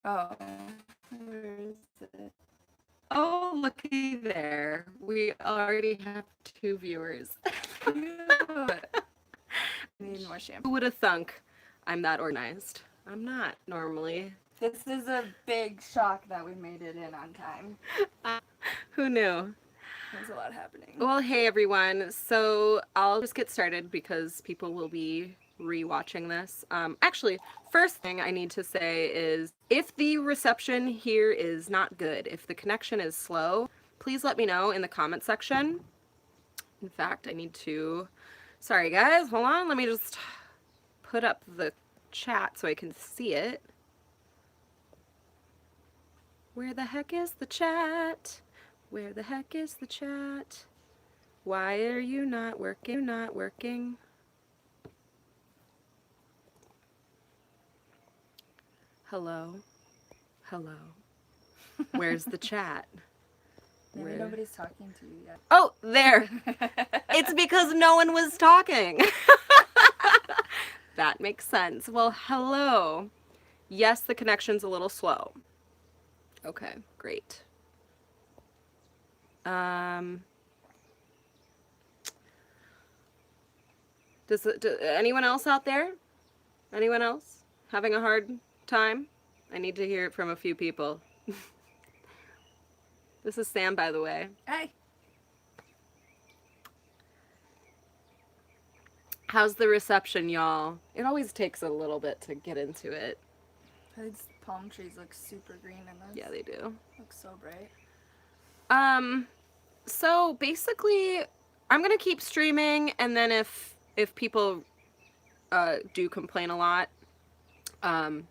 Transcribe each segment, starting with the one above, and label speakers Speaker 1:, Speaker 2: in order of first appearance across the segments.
Speaker 1: Oh, where is it?
Speaker 2: Oh, looky there. We already have 2 viewers.
Speaker 1: Need more shampoo.
Speaker 2: Who would have thunk I'm that organized? I'm not normally.
Speaker 1: This is a big shock that we made it in on time.
Speaker 2: Who knew?
Speaker 1: There's a lot happening.
Speaker 2: Well, hey everyone. So I'll just get started because people will be rewatching this. Actually, first thing I need to say is if the reception here is not good, if the connection is slow, please let me know in the comment section. In fact, I need to. Sorry, guys. Hold on. Let me just put up the chat so I can see it. Where the heck is the chat? Where the heck is the chat? Why are you not working? Not working. Hello? Hello? Where's the chat?
Speaker 1: Maybe nobody's talking to you yet.
Speaker 2: Oh, there. It's because no one was talking. That makes sense. Well, hello. Yes, the connection's a little slow. Okay, great. Does anyone else out there? Anyone else having a hard time? I need to hear it from a few people. This is Sam, by the way.
Speaker 1: Hey.
Speaker 2: How's the reception, y'all? It always takes a little bit to get into it.
Speaker 1: These palm trees look super green in this.
Speaker 2: Yeah, they do.
Speaker 1: Looks so bright.
Speaker 2: So basically, I'm gonna keep streaming, and then if people do complain a lot,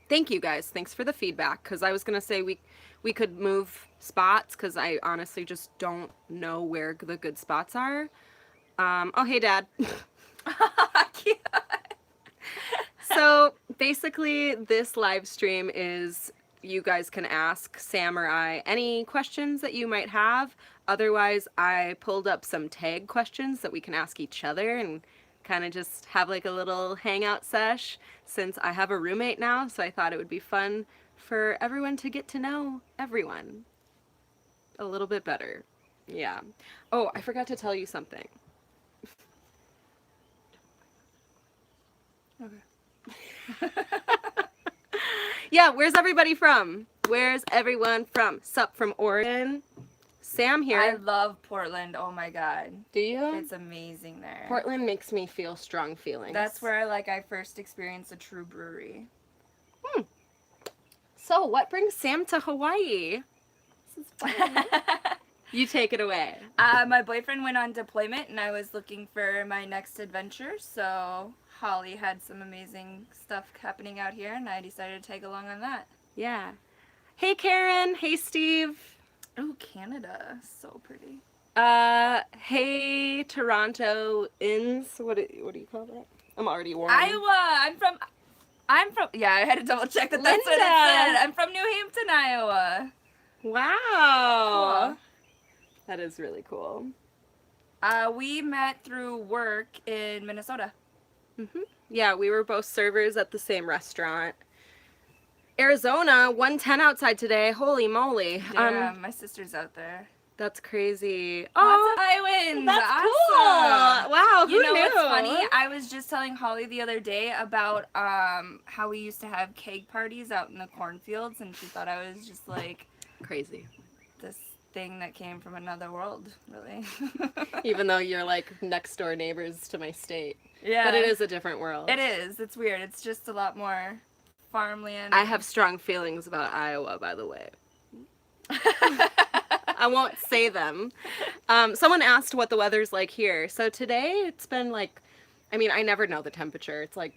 Speaker 2: thank you guys. Thanks for the feedback. Because I was gonna say we could move spots because I honestly just don't know where the good spots are. Oh hey, Dad.
Speaker 1: Cute.
Speaker 2: So basically, this live stream is you guys can ask Sam or I any questions that you might have. Otherwise, I pulled up some tag questions that we can ask each other and kind of just have like a little hangout sesh since I have a roommate now. So I thought it would be fun for everyone to get to know everyone a little bit better. Yeah. Oh, I forgot to tell you something.
Speaker 1: Okay.
Speaker 2: Yeah, where's everybody from? Where's everyone from? Sup from Oregon? Sam here.
Speaker 1: I love Portland. Oh my god.
Speaker 2: Do you?
Speaker 1: It's amazing there.
Speaker 2: Portland makes me feel strong feelings.
Speaker 1: That's where I first experienced a true brewery.
Speaker 2: So, what brings Sam to Hawaii? This is fun. You take it away.
Speaker 1: My boyfriend went on deployment and I was looking for my next adventure, so Holly had some amazing stuff happening out here and I decided to tag along on that.
Speaker 2: Yeah. Hey Karen, hey Steve.
Speaker 1: Oh, Canada, so pretty.
Speaker 2: Hey Toronto Inns. What do you call that? I'm already warm.
Speaker 1: Iowa. I'm from. Yeah, I had to double check that. That's what it said. I'm from New Hampton, Iowa.
Speaker 2: Wow.
Speaker 1: Cool.
Speaker 2: That is really cool.
Speaker 1: We met through work in Minnesota.
Speaker 2: Yeah, we were both servers at the same restaurant. Arizona, 110 outside today. Holy moly.
Speaker 1: Yeah, my sister's out there.
Speaker 2: That's crazy.
Speaker 1: Oh, Iowans.
Speaker 2: That's
Speaker 1: awesome.
Speaker 2: cool. Wow, who
Speaker 1: You know
Speaker 2: knew?
Speaker 1: what's funny? I was just telling Holly the other day about how we used to have keg parties out in the cornfields, and she thought I was just like
Speaker 2: Crazy.
Speaker 1: this thing that came from another world, really.
Speaker 2: Even though you're like next door neighbors to my state.
Speaker 1: Yeah.
Speaker 2: But it is a different world.
Speaker 1: It is. It's weird. It's just a lot more farmland.
Speaker 2: I have strong feelings about Iowa, by the way. I won't say them. Someone asked what the weather's like here. So today it's been like, I mean, I never know the temperature. It's like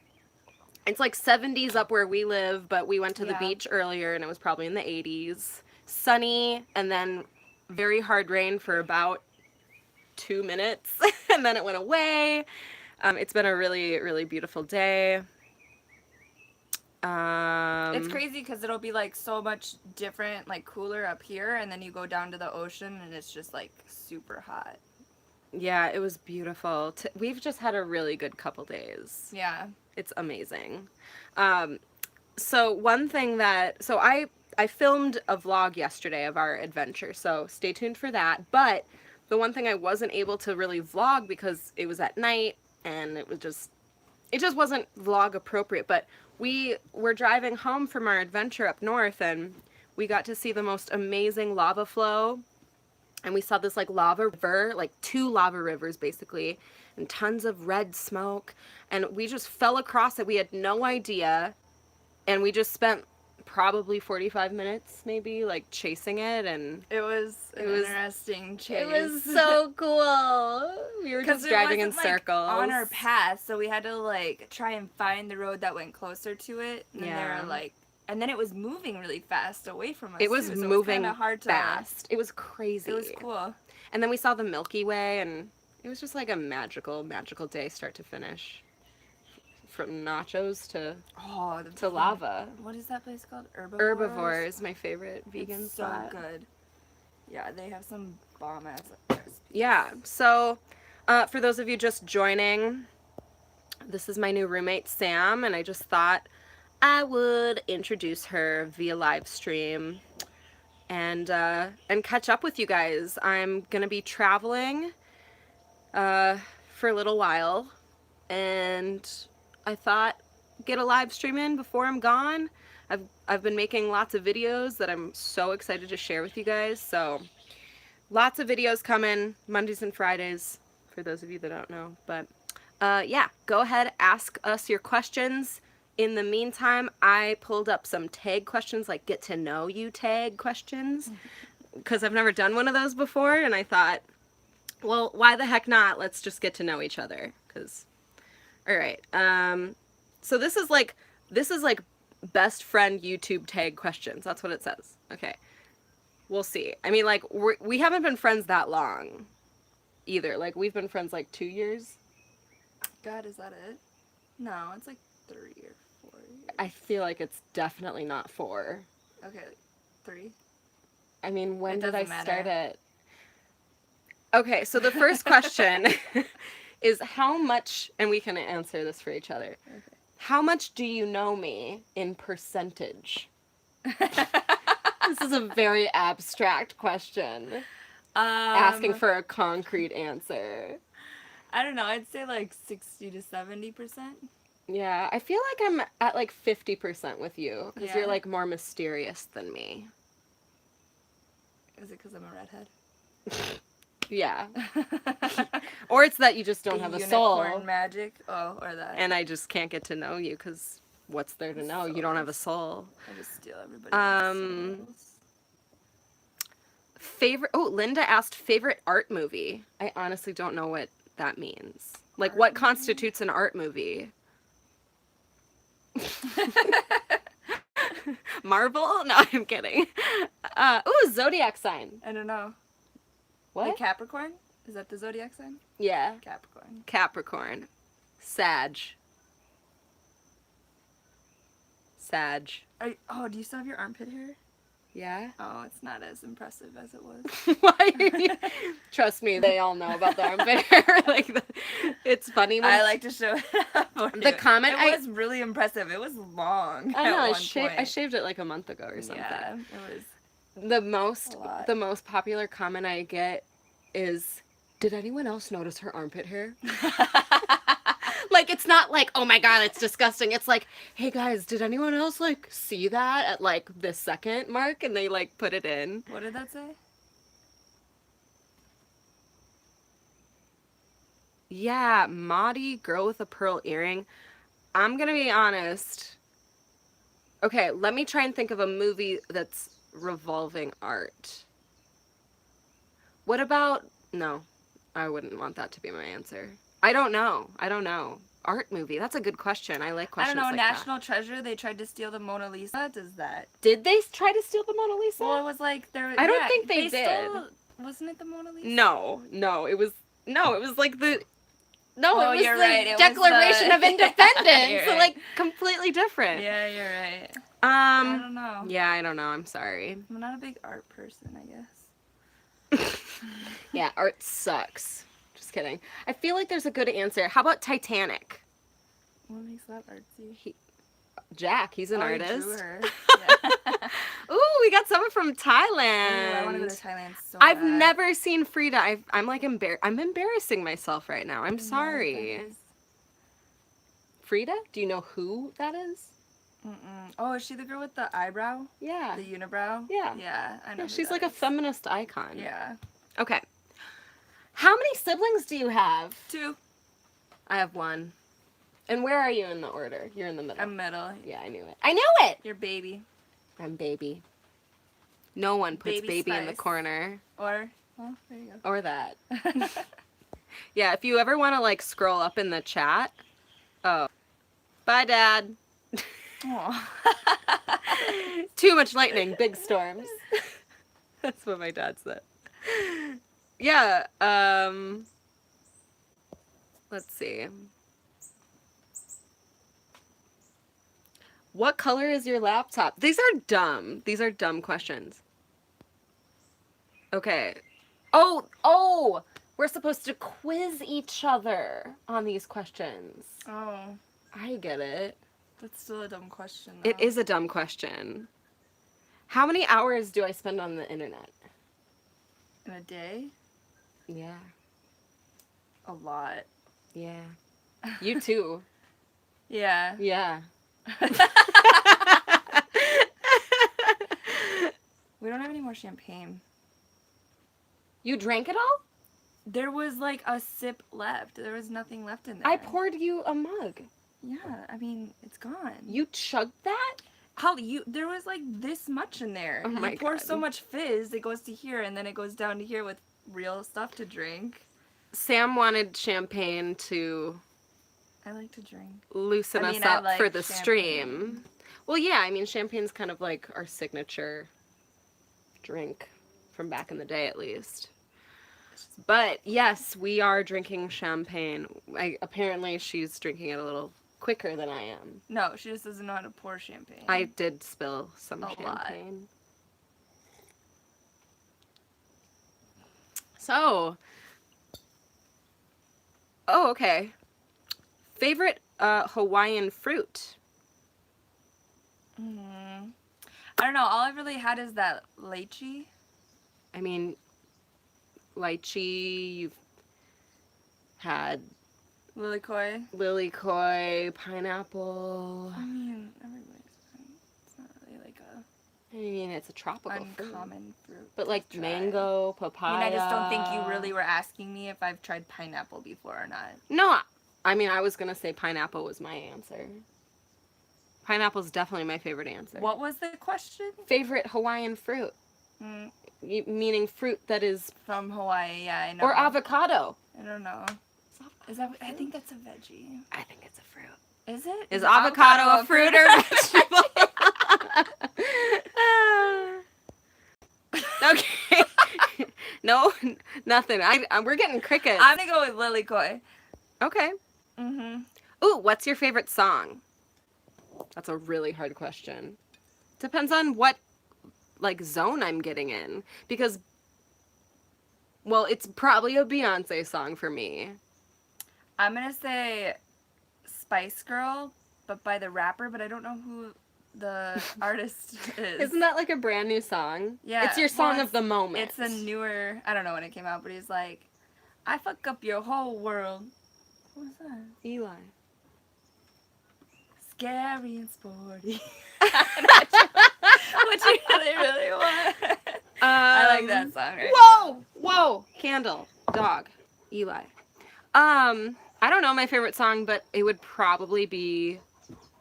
Speaker 2: 70s up where we live, but we went to the beach earlier and it was probably in the 80s. Sunny and then very hard rain for about 2 minutes and then it went away. It's been a really, really beautiful day.
Speaker 1: It's crazy because it'll be like so much different, like cooler up here, and then you go down to the ocean and it's just like super hot.
Speaker 2: Yeah, it was beautiful. We've just had a really good couple days.
Speaker 1: Yeah.
Speaker 2: It's amazing. So one thing that, so I I filmed a vlog yesterday of our adventure, so stay tuned for that. But the one thing I wasn't able to really vlog because it was at night and it just wasn't vlog appropriate. But we were driving home from our adventure up north and we got to see the most amazing lava flow. And we saw this like lava river, like 2 lava rivers basically, and tons of red smoke. And we just fell across it. We had no idea. And we just spent probably 45 minutes maybe like chasing it, and
Speaker 1: It was an interesting chase.
Speaker 2: it was so cool. We were just driving in circles
Speaker 1: on our path, so we had to like try and find the road that went closer to it. And then
Speaker 2: Yeah.
Speaker 1: they were like, and then it was moving really fast away from us.
Speaker 2: It was
Speaker 1: too, so
Speaker 2: moving
Speaker 1: it was hard to,
Speaker 2: fast. It was crazy.
Speaker 1: It was cool.
Speaker 2: And then we saw the Milky Way, and it was just like a magical day start to finish. From nachos to lava.
Speaker 1: What is that place called?
Speaker 2: Herbivore is my favorite vegan
Speaker 1: It's so
Speaker 2: spot.
Speaker 1: good. Yeah, they have some bomb ass recipes.
Speaker 2: Yeah, so for those of you just joining, this is my new roommate Sam, and I just thought I would introduce her via live stream and catch up with you guys. I'm gonna be traveling for a little while, and I thought get a live stream in before I'm gone. I've been making lots of videos that I'm so excited to share with you guys. So lots of videos coming Mondays and Fridays for those of you that don't know. But yeah, go ahead, ask us your questions. In the meantime, I pulled up some tag questions, like get to know you tag questions, because I've never done one of those before, and I thought, well, why the heck not? Let's just get to know each other. All right. So this is like best friend YouTube tag questions. That's what it says. Okay. We'll see. I mean, like we haven't been friends that long either. Like we've been friends like 2 years.
Speaker 1: God, is that it? No, it's like 3 or 4 years.
Speaker 2: I feel like it's definitely not 4.
Speaker 1: Okay, like 3.
Speaker 2: I mean, when
Speaker 1: It
Speaker 2: did I
Speaker 1: doesn't
Speaker 2: start
Speaker 1: matter.
Speaker 2: it? Okay, so the first question is how much, and we can answer this for each other.
Speaker 1: Okay.
Speaker 2: How much do you know me in percentage? This is a very abstract question. Asking for a concrete answer.
Speaker 1: I don't know. I'd say like 60 to 70%.
Speaker 2: Yeah, I feel like I'm at like 50% with you because
Speaker 1: Yeah.
Speaker 2: you're like more mysterious than me.
Speaker 1: Is it because I'm a redhead?
Speaker 2: Yeah. Or it's that you just don't have a soul.
Speaker 1: Unicorn magic. Oh, or that.
Speaker 2: And I just can't get to know you because what's there to know? You don't have a soul.
Speaker 1: I just steal everybody's souls.
Speaker 2: Favorite? Oh, Linda asked favorite art movie. I honestly don't know what that means. Like, what constitutes an art movie? Marvel? No, I'm kidding. Ooh, zodiac sign.
Speaker 1: I don't know.
Speaker 2: What?
Speaker 1: Like Capricorn? Is that the zodiac sign?
Speaker 2: Yeah.
Speaker 1: Capricorn.
Speaker 2: Capricorn. Sag.
Speaker 1: Oh, do you still have your armpit hair?
Speaker 2: Yeah.
Speaker 1: Oh, it's not as impressive as it was.
Speaker 2: Why are you... Trust me, they all know about the armpit hair. It's funny. When
Speaker 1: I like to show it up for
Speaker 2: The
Speaker 1: you.
Speaker 2: comment
Speaker 1: It was really impressive. It was long.
Speaker 2: I know.
Speaker 1: at
Speaker 2: I
Speaker 1: one point.
Speaker 2: shaved it like a month ago or something.
Speaker 1: Yeah, it was.
Speaker 2: The most popular comment I get is, "Did anyone else notice her armpit hair?" Like, it's not like, "Oh my god, it's disgusting." It's like, "Hey guys, did anyone else like see that at like the second mark?" And they like put it in.
Speaker 1: What did that say?
Speaker 2: Yeah, Maudie, girl with a pearl earring. I'm gonna be honest. Okay, let me try and think of a movie that's revolving art. What about... No, I wouldn't want that to be my answer. I don't know. Art movie. That's a good question. I like
Speaker 1: I
Speaker 2: questions
Speaker 1: don't know.
Speaker 2: like
Speaker 1: National Treasure. They tried to steal the Mona Lisa. Does that?
Speaker 2: Did they try to steal the Mona Lisa?
Speaker 1: Well, it was like there.
Speaker 2: I don't think they did.
Speaker 1: Wasn't it the Mona Lisa?
Speaker 2: No, it was like the... No,
Speaker 1: Oh,
Speaker 2: it was
Speaker 1: you're
Speaker 2: the
Speaker 1: right. It was
Speaker 2: Declaration
Speaker 1: the-
Speaker 2: of Independence.
Speaker 1: You're
Speaker 2: So,
Speaker 1: right.
Speaker 2: like, completely different.
Speaker 1: Yeah, you're right. I don't know.
Speaker 2: Yeah, I don't know. I'm sorry.
Speaker 1: I'm not a big art person, I guess.
Speaker 2: Yeah, art sucks. Just kidding. I feel like there's a good answer. How about Titanic?
Speaker 1: What makes that artsy?
Speaker 2: Jack, he's an
Speaker 1: Oh,
Speaker 2: artist.
Speaker 1: You drew her. Yeah.
Speaker 2: Ooh, someone from Thailand.
Speaker 1: Ooh, I want to go to Thailand so
Speaker 2: I've
Speaker 1: bad.
Speaker 2: never seen Frida. I'm like I'm embarrassing myself right now. I'm
Speaker 1: I don't know
Speaker 2: sorry.
Speaker 1: what that is.
Speaker 2: Frida? Do you know who that is?
Speaker 1: Mm-mm. Oh, is she the girl with the eyebrow?
Speaker 2: Yeah.
Speaker 1: The unibrow?
Speaker 2: Yeah.
Speaker 1: Yeah, I know.
Speaker 2: Yeah,
Speaker 1: who
Speaker 2: she's
Speaker 1: that
Speaker 2: like a
Speaker 1: is.
Speaker 2: feminist icon.
Speaker 1: Yeah.
Speaker 2: Okay. How many siblings do you have?
Speaker 1: 2.
Speaker 2: I have 1. And where are you in the order? You're in the middle.
Speaker 1: I'm middle.
Speaker 2: Yeah, I knew it. I knew it!
Speaker 1: You're baby.
Speaker 2: I'm baby. No one puts baby in the
Speaker 1: Spice.
Speaker 2: corner.
Speaker 1: Or, well, there you
Speaker 2: Or that.
Speaker 1: go.
Speaker 2: Yeah, if you ever want to like scroll up in the chat. Oh. Bye, Dad.
Speaker 1: Aw.
Speaker 2: Too much lightning, big storms. That's what my dad said. Yeah, let's see. What color is your laptop? These are dumb. These are dumb questions. Okay. Oh, we're supposed to quiz each other on these questions.
Speaker 1: Oh,
Speaker 2: I get it.
Speaker 1: that's still a dumb question, though.
Speaker 2: It is a dumb question. How many hours do I spend on the internet?
Speaker 1: In a day?
Speaker 2: Yeah.
Speaker 1: A lot.
Speaker 2: Yeah. You too.
Speaker 1: Yeah.
Speaker 2: Yeah.
Speaker 1: We don't have any more champagne.
Speaker 2: You drank it all?
Speaker 1: There was like a sip left. There was nothing left in there.
Speaker 2: I poured you a mug.
Speaker 1: Yeah, I mean, it's gone.
Speaker 2: You chugged that?
Speaker 1: Holly, there was like this much in there.
Speaker 2: Oh my
Speaker 1: you pour
Speaker 2: God.
Speaker 1: so much fizz, it goes to here, and then it goes down to here with real stuff to drink.
Speaker 2: Sam wanted champagne to
Speaker 1: I like to drink.
Speaker 2: loosen
Speaker 1: I
Speaker 2: us
Speaker 1: mean, I
Speaker 2: up
Speaker 1: like
Speaker 2: for the
Speaker 1: champagne.
Speaker 2: stream. Well, yeah, I mean, champagne's kind of like our signature drink from back in the day, at least. But yes, we are drinking champagne. Apparently, she's drinking it a little quicker than I am.
Speaker 1: No, she just doesn't know how to pour champagne.
Speaker 2: I did spill some
Speaker 1: A lot.
Speaker 2: champagne. So, oh, okay. Favorite Hawaiian fruit?
Speaker 1: I don't know. All I've really had is that lychee.
Speaker 2: I mean, lychee, you've had
Speaker 1: Lilikoi.
Speaker 2: lilikoi, pineapple.
Speaker 1: I mean, it's not really like
Speaker 2: I mean, it's a tropical fruit.
Speaker 1: uncommon fruit.
Speaker 2: But
Speaker 1: to
Speaker 2: like
Speaker 1: try.
Speaker 2: mango, papaya.
Speaker 1: I mean, I just don't think you really were asking me if I've tried pineapple before or not.
Speaker 2: No, I mean, I was going to say pineapple was my answer. Pineapple's definitely my favorite answer.
Speaker 1: What was the question?
Speaker 2: Favorite Hawaiian fruit?
Speaker 1: Mm,
Speaker 2: Meaning fruit that is...
Speaker 1: from Hawaii, yeah, I know.
Speaker 2: Or avocado.
Speaker 1: I don't know. Is that? I think that's a veggie.
Speaker 2: I think it's a fruit.
Speaker 1: Is it?
Speaker 2: Is avocado a fruit or vegetable? Okay. No, nothing. We're getting crickets.
Speaker 1: I'm gonna go with lilikoi.
Speaker 2: Okay.
Speaker 1: Mhm.
Speaker 2: Ooh, what's your favorite song? That's a really hard question. Depends on what, like, zone I'm getting in. Because, well, it's probably a Beyonce song for me.
Speaker 1: I'm gonna say Spice Girl, but by the rapper, but I don't know who the artist is.
Speaker 2: Isn't that like a brand new song?
Speaker 1: Yeah.
Speaker 2: It's your song
Speaker 1: well,
Speaker 2: of the moment.
Speaker 1: It's a newer. I don't know when it came out, but he's like, I fuck up your whole world. What was that?
Speaker 2: Eli.
Speaker 1: Scary and sporty. What you really want? I like that song. Right?
Speaker 2: Whoa! Candle. Dog. Eli. I don't know my favorite song, but it would probably be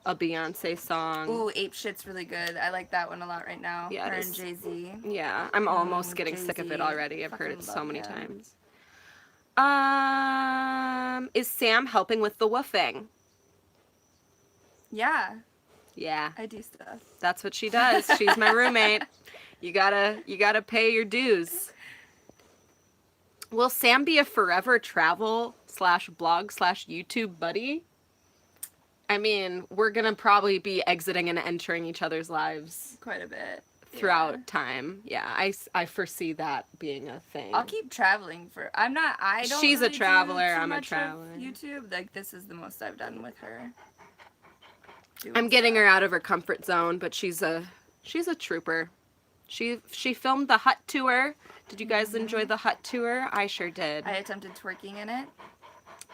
Speaker 2: a Beyonce song.
Speaker 1: Ooh, Ape Shit's really good. I like that one a lot right now.
Speaker 2: Yeah, it
Speaker 1: Her
Speaker 2: is.
Speaker 1: and Jay-Z.
Speaker 2: Yeah, I'm almost getting sick of it
Speaker 1: Jay-Z.
Speaker 2: already. I've heard
Speaker 1: Fucking
Speaker 2: it so
Speaker 1: love
Speaker 2: many
Speaker 1: him.
Speaker 2: times. Is Sam helping with the woofing?
Speaker 1: Yeah,
Speaker 2: Yeah,
Speaker 1: I do stuff.
Speaker 2: that's what she does. She's my roommate. You gotta pay your dues. Will Sam be a forever travel/blog/YouTube buddy? I mean, we're gonna probably be exiting and entering each other's lives
Speaker 1: Quite a bit.
Speaker 2: throughout
Speaker 1: Yeah.
Speaker 2: time. Yeah, I foresee that being a thing.
Speaker 1: I'll keep traveling for. I don't.
Speaker 2: She's a
Speaker 1: really do
Speaker 2: traveler,
Speaker 1: too
Speaker 2: I'm a
Speaker 1: much of
Speaker 2: traveler.
Speaker 1: YouTube, like this is the most I've done with her.
Speaker 2: I'm getting her out of her comfort zone, but she's a trooper. She filmed the hut tour. Did you guys enjoy the hut tour? I sure did.
Speaker 1: I attempted twerking in it.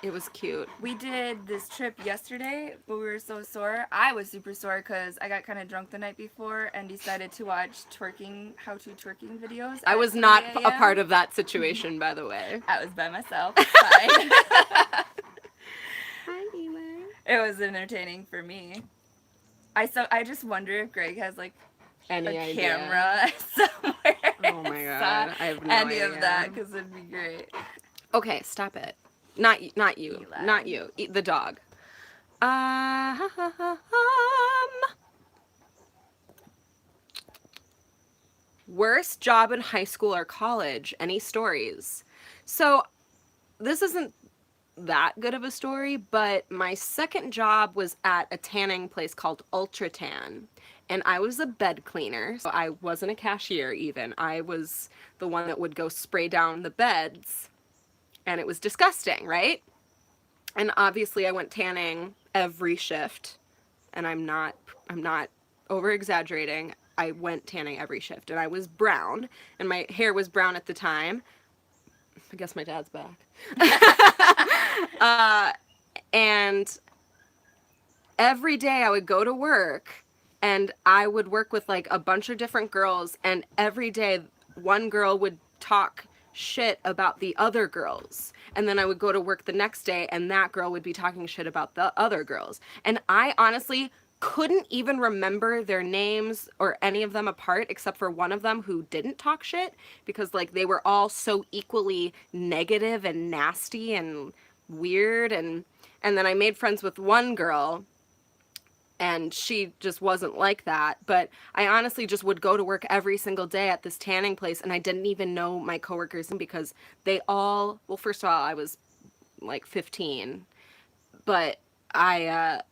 Speaker 2: It was cute.
Speaker 1: We did this trip yesterday, but we were so sore. I was super sore because I got kind of drunk the night before and decided to watch how-to twerking videos.
Speaker 2: I was not a part of that situation, by the way.
Speaker 1: I was by myself. Fine. Hi,
Speaker 2: Eli.
Speaker 1: It was entertaining for me. I just wonder if Greg has like
Speaker 2: Any
Speaker 1: a
Speaker 2: idea?
Speaker 1: camera somewhere.
Speaker 2: Oh my god, I have no
Speaker 1: any
Speaker 2: idea.
Speaker 1: of that because it'd be great.
Speaker 2: Okay, stop it. Not you.
Speaker 1: Eli.
Speaker 2: Not you. Eat the dog. Worst job in high school or college? Any stories? So, this isn't that good of a story, but my second job was at a tanning place called Ultra Tan. And I was a bed cleaner. So I wasn't a cashier even. I was the one that would go spray down the beds. And it was disgusting, right? And obviously I went tanning every shift. And I'm not over exaggerating. I went tanning every shift. And I was brown. And my hair was brown at the time. I guess my dad's back. And every day I would go to work and I would work with like a bunch of different girls, and every day one girl would talk shit about the other girls. And then I would go to work the next day and that girl would be talking shit about the other girls. And I honestly couldn't even remember their names or any of them apart except for one of them who didn't talk shit because like they were all so equally negative and nasty and weird. And then I made friends with one girl and she just wasn't like that. But I honestly just would go to work every single day at this tanning place and I didn't even know my coworkers because they all, well, first of all, I was like 15, but I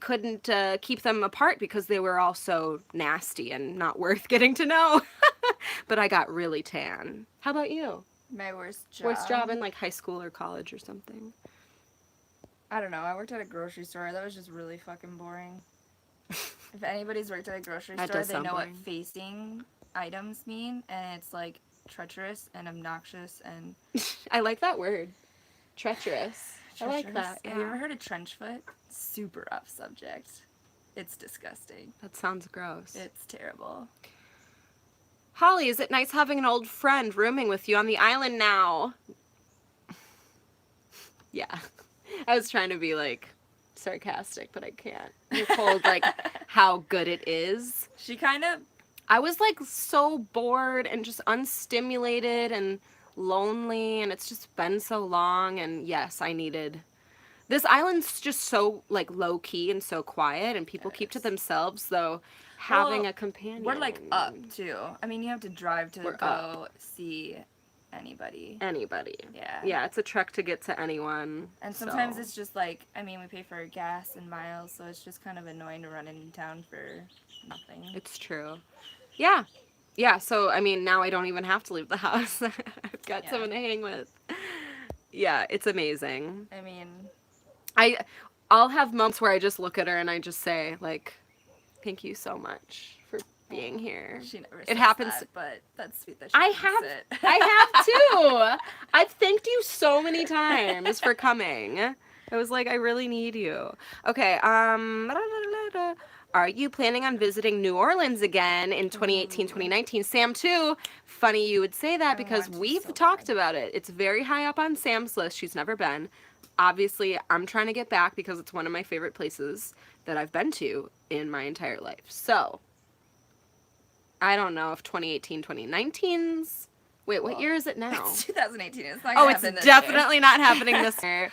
Speaker 2: couldn't keep them apart because they were all so nasty and not worth getting to know. But I got really tan. How about you?
Speaker 1: My worst job.
Speaker 2: Worst job in like high school or college or something?
Speaker 1: I don't know. I worked at a grocery store. That was just really fucking boring. If anybody's worked at a grocery
Speaker 2: That
Speaker 1: store,
Speaker 2: does
Speaker 1: they
Speaker 2: sound
Speaker 1: know what
Speaker 2: boring.
Speaker 1: facing items mean, and it's like treacherous and obnoxious and
Speaker 2: I like that word. Treacherous. I like
Speaker 1: treacherous.
Speaker 2: that.
Speaker 1: Have you ever
Speaker 2: Yeah.
Speaker 1: heard of trench foot? Super off subject. It's disgusting.
Speaker 2: That sounds gross.
Speaker 1: It's terrible.
Speaker 2: Holly, is it nice having an old friend rooming with you on the island now? Yeah. I was trying to be like sarcastic, but I can't. I told like how good it is.
Speaker 1: She kind of
Speaker 2: I was like so bored and just unstimulated and lonely, and it's just been so long. And yes, I needed this island's just so like low key and so quiet, and people keep to
Speaker 1: Yes.
Speaker 2: themselves. Though having
Speaker 1: Well,
Speaker 2: a companion,
Speaker 1: we're like up too. I mean, you have to drive to
Speaker 2: We're
Speaker 1: go
Speaker 2: up.
Speaker 1: see anybody.
Speaker 2: anybody.
Speaker 1: Yeah.
Speaker 2: Yeah, it's a trek to get to anyone.
Speaker 1: And sometimes
Speaker 2: so.
Speaker 1: it's just like, I mean, we pay for got and miles, so it's just kind of annoying to run in town for nothing.
Speaker 2: It's true. Yeah. Yeah, so I mean, now I don't even have to leave the house. I've got
Speaker 1: Yeah.
Speaker 2: someone to hang with. Yeah, it's amazing.
Speaker 1: I mean,
Speaker 2: I'll have moments where I just look at her and I just say like, "Thank you so much for being here."
Speaker 1: she never
Speaker 2: It
Speaker 1: says
Speaker 2: happens-
Speaker 1: that, but that's sweet that she
Speaker 2: I
Speaker 1: thinks
Speaker 2: have
Speaker 1: it.
Speaker 2: I have too. I've thanked you so many times for coming. I was like, I really need you. Okay, are you planning on visiting New Orleans again in 2018, 2019? Sam too. Funny you would say that
Speaker 1: I
Speaker 2: because
Speaker 1: want to
Speaker 2: we've
Speaker 1: so
Speaker 2: talked
Speaker 1: bad.
Speaker 2: about it. It's very high up on Sam's list. She's never been. Obviously, I'm trying to get back because it's one of my favorite places that I've been to in my entire life. So, I don't know if 2018, 2019's... Wait, what
Speaker 1: Well,
Speaker 2: year is it now?
Speaker 1: It's 2018. It's not
Speaker 2: Oh,
Speaker 1: gonna
Speaker 2: it's
Speaker 1: happen this year.
Speaker 2: definitely not happening this year.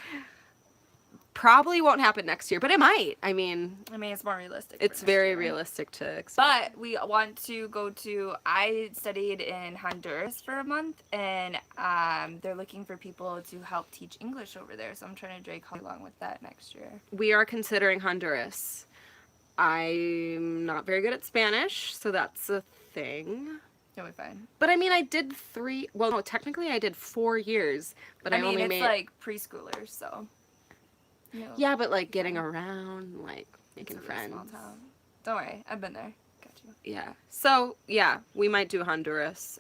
Speaker 2: Probably won't happen next year, but it might. I mean,
Speaker 1: I mean, it's more realistic. for
Speaker 2: it's
Speaker 1: next
Speaker 2: very
Speaker 1: year.
Speaker 2: realistic to expect.
Speaker 1: But we want to go to. I studied in Honduras for a month, and they're looking for people to help teach English over there. So I'm trying to drag Holly along with that next year.
Speaker 2: We are considering Honduras. I'm not very good at Spanish, so that's a thing.
Speaker 1: You'll be fine.
Speaker 2: But I mean, I did technically I did 4 years, but I
Speaker 1: I mean,
Speaker 2: only
Speaker 1: it's
Speaker 2: made...
Speaker 1: like preschoolers, so. You know,
Speaker 2: Yeah, but like getting around, like
Speaker 1: it's
Speaker 2: making
Speaker 1: a really
Speaker 2: friends.
Speaker 1: small town. Don't worry, I've been there. Got
Speaker 2: Yeah. So, yeah, we might do Honduras.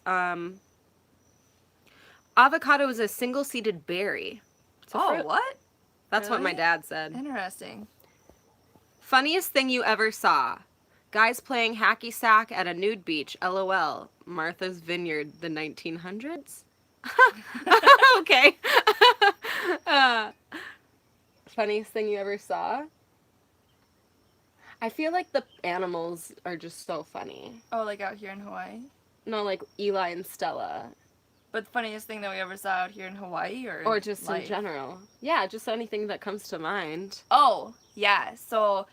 Speaker 2: Avocado is a single-seeded berry. It's a fruit.
Speaker 1: What?
Speaker 2: That's what my
Speaker 1: Really?
Speaker 2: dad said.
Speaker 1: Interesting.
Speaker 2: Funniest thing you ever saw. Guys playing hacky sack at a nude beach. LOL. Martha's Vineyard, the 1900s? Okay. uh, funniest thing you ever saw? I feel like the animals are just so funny.
Speaker 1: Oh, like out here in Hawaii?
Speaker 2: No, like Eli and Stella.
Speaker 1: But the funniest thing that we ever saw out here in Hawaii
Speaker 2: Or just
Speaker 1: life?
Speaker 2: in general. Yeah, just anything that comes to mind.
Speaker 1: Oh, yeah. So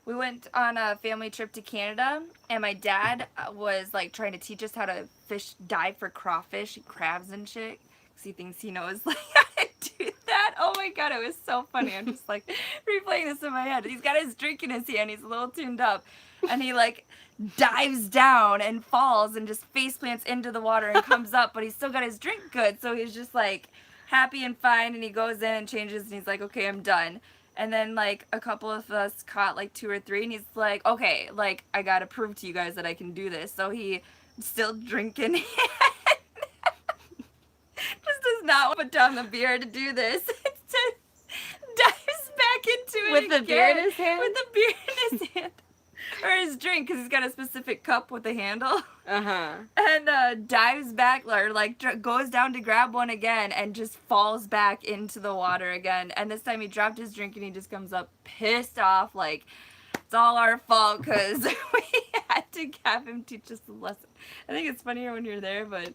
Speaker 1: we went on a family trip to Canada, and my dad was like trying to teach us how to dive for crawfish, crabs, and shit. Because he thinks he knows like how to do that. Oh my god, it was so funny. I'm just like replaying this in my head. He's got his drink in his hand. He's a little tuned up, and he like dives down and falls and just face plants into the water and comes up, but he's still got his drink good. So he's just like happy and fine, and he goes in and changes, and he's like, okay, I'm done. And then like a couple of us caught like 2 or 3, and he's like, okay, like I gotta prove to you guys that I can do this. So he still drinking just does not put down the beer to do this. Just dives back into it
Speaker 2: With the beer in his hand?
Speaker 1: With the beer in his hand. Or his drink, because he's got a specific cup with a handle.
Speaker 2: Uh-huh.
Speaker 1: And dives back, or like goes down to grab one again, and just falls back into the water again. And this time he dropped his drink, and he just comes up pissed off, like it's all our fault because we had to have him teach us a lesson. I think it's funnier when you're there, but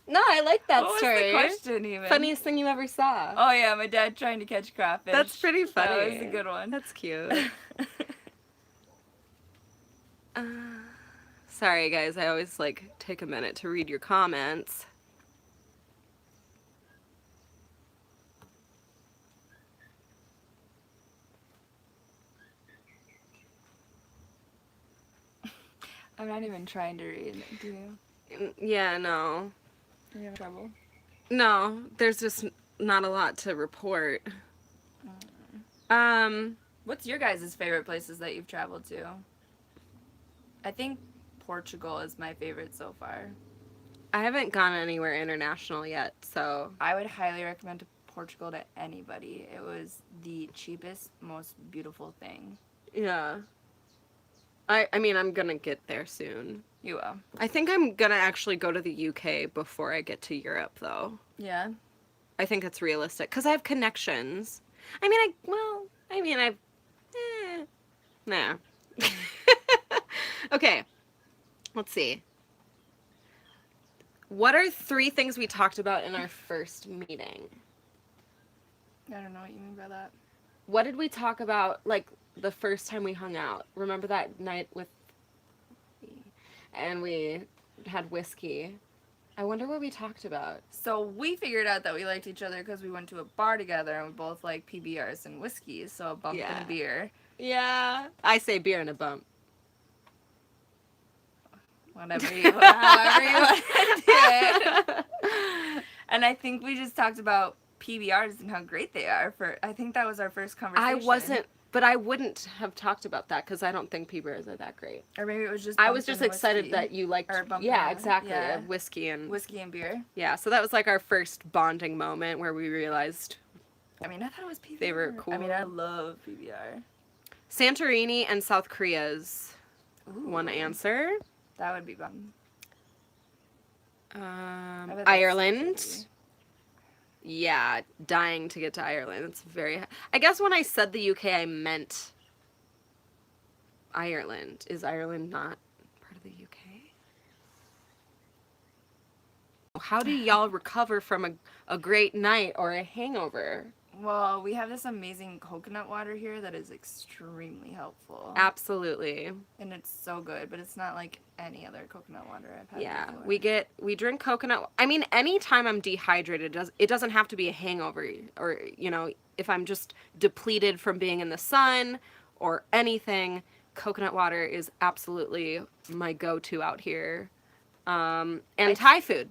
Speaker 2: No, I like that
Speaker 1: what
Speaker 2: story.
Speaker 1: was the question even?
Speaker 2: Funniest thing you ever saw.
Speaker 1: Oh yeah, my dad trying to catch crawfish.
Speaker 2: That's pretty funny.
Speaker 1: That was a good one.
Speaker 2: That's cute. Sorry, guys. I always like take a minute to read your comments.
Speaker 1: I'm not even trying to read. Do you?
Speaker 2: Yeah, no.
Speaker 1: Are you having trouble?
Speaker 2: No, there's just not a lot to report.
Speaker 1: What's your guys' favorite places that you've traveled to? I think Portugal is my favorite so far.
Speaker 2: I haven't gone anywhere international yet, so
Speaker 1: I would highly recommend Portugal to anybody. It was the cheapest, most beautiful thing.
Speaker 2: yeah. I mean, I'm gonna get there soon.
Speaker 1: You will.
Speaker 2: I think I'm gonna actually go to the UK before I get to Europe, though.
Speaker 1: Yeah.
Speaker 2: I think it's realistic because I have connections. Nah. Okay, let's see. What are 3 things we talked about in our first meeting?
Speaker 1: I don't know what you mean by that.
Speaker 2: What did we talk about, like, the first time we hung out? Remember that night and we had whiskey? I wonder what we talked about.
Speaker 1: So we figured out that we liked each other because we went to a bar together and we both like PBRs and whiskeys, so a bump
Speaker 2: Yeah.
Speaker 1: and beer.
Speaker 2: Yeah. I say beer and a bump.
Speaker 1: However you want to do it. And I think we just talked about PBRs and how great they are. I think that was our first conversation.
Speaker 2: But I wouldn't have talked about that because I don't think PBRs are that great.
Speaker 1: Or maybe it was just
Speaker 2: I was
Speaker 1: bump
Speaker 2: just
Speaker 1: and
Speaker 2: excited
Speaker 1: whiskey.
Speaker 2: that you liked.
Speaker 1: Or bump
Speaker 2: Yeah,
Speaker 1: and-
Speaker 2: exactly.
Speaker 1: yeah.
Speaker 2: Whiskey and
Speaker 1: beer.
Speaker 2: Yeah, so that was like our first bonding moment where we realized
Speaker 1: I mean, I thought it was PBR.
Speaker 2: They were cool.
Speaker 1: I mean, I love PBR.
Speaker 2: Santorini and South Korea's
Speaker 1: Ooh,
Speaker 2: one answer.
Speaker 1: That would be fun. I bet that's
Speaker 2: Ireland.
Speaker 1: pretty.
Speaker 2: Yeah, dying to get to Ireland. It's I guess when I said the UK, I meant Ireland. Is Ireland not part of the UK? How do y'all recover from a great night or a hangover?
Speaker 1: Well, we have this amazing coconut water here that is extremely helpful.
Speaker 2: Absolutely.
Speaker 1: And it's so good, but it's not like any other coconut water I've had
Speaker 2: Yeah,
Speaker 1: before.
Speaker 2: we drink coconut. I mean, anytime I'm dehydrated, it doesn't have to be a hangover, or if I'm just depleted from being in the sun or anything, coconut water is absolutely my go-to out here. And Thai food.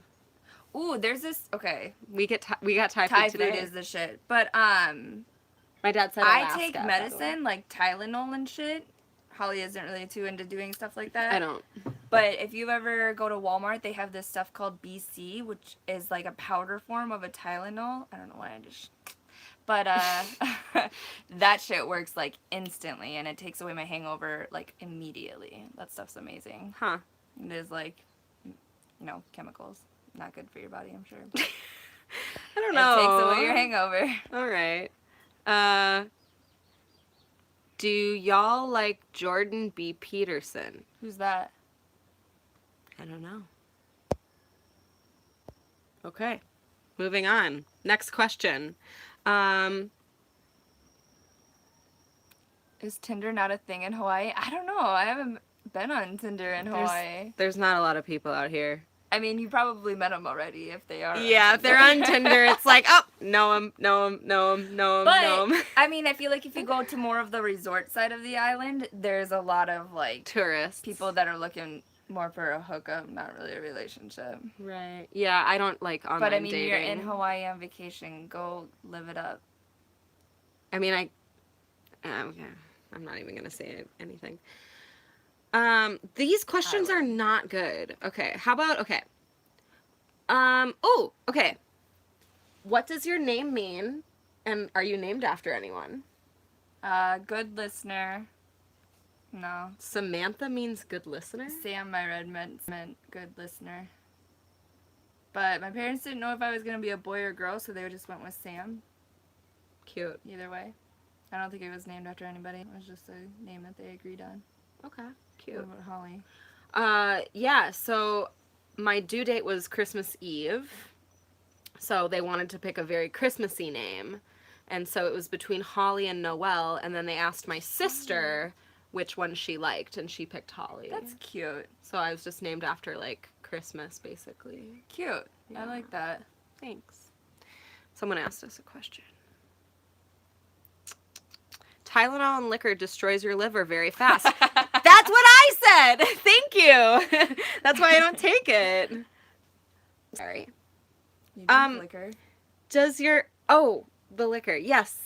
Speaker 1: Ooh, there's this. Okay,
Speaker 2: We got Thai
Speaker 1: Thai
Speaker 2: food today.
Speaker 1: food is the shit. But
Speaker 2: My dad said
Speaker 1: I
Speaker 2: Alaska,
Speaker 1: take
Speaker 2: by the way.
Speaker 1: medicine like Tylenol and shit Holly isn't really too into doing stuff like that.
Speaker 2: I don't.
Speaker 1: But if you ever go to Walmart, they have this stuff called BC, which is like a powder form of a Tylenol. I don't know why I just... But that shit works like instantly, and it takes away my hangover like immediately. That stuff's amazing.
Speaker 2: Huh.
Speaker 1: It is like, chemicals. Not good for your body, I'm sure.
Speaker 2: I don't know.
Speaker 1: It takes away your hangover.
Speaker 2: All right. Do y'all like Jordan B. Peterson?
Speaker 1: Who's that?
Speaker 2: I don't know. Okay. Moving on. Next question.
Speaker 1: Is Tinder not a thing in Hawaii? I don't know. I haven't been on Tinder in Hawaii.
Speaker 2: There's not a lot of people out here.
Speaker 1: I mean, you probably met them already if they are.
Speaker 2: Yeah, if they're on Tinder, it's like, oh, know 'em.
Speaker 1: But, I mean, I feel like if you go to more of the resort side of the island, there's a lot of, like,
Speaker 2: tourists.
Speaker 1: people that are looking more for a hookup, not really a relationship.
Speaker 2: Right. Yeah, I don't like online dating.
Speaker 1: But, I mean, you're in Hawaii on vacation. Go live it up.
Speaker 2: I mean, okay. I'm not even going to say anything. These questions are not good. Okay, how about, okay. Okay. What does your name mean? And are you named after anyone?
Speaker 1: Good listener. No.
Speaker 2: Samantha means good listener?
Speaker 1: Sam, I read, meant good listener. But my parents didn't know if I was going to be a boy or girl, so they just went with Sam.
Speaker 2: Cute.
Speaker 1: Either way. I don't think it was named after anybody. It was just a name that they agreed on.
Speaker 2: Okay. Cute.
Speaker 1: What about Holly?
Speaker 2: Yeah, so my due date was Christmas Eve. So they wanted to pick a very Christmassy name. And so it was between Holly and Noelle, and then they asked my sister which one she liked, and she picked Holly.
Speaker 1: That's cute.
Speaker 2: So I was just named after, like, Christmas, basically.
Speaker 1: Cute. Yeah. I like that.
Speaker 2: Thanks. Someone asked us a question. Tylenol and liquor destroys your liver very fast. That's what I said! Thank you! That's why I don't take it. Sorry.
Speaker 1: You drink liquor.
Speaker 2: Does your... Oh, the liquor. Yes,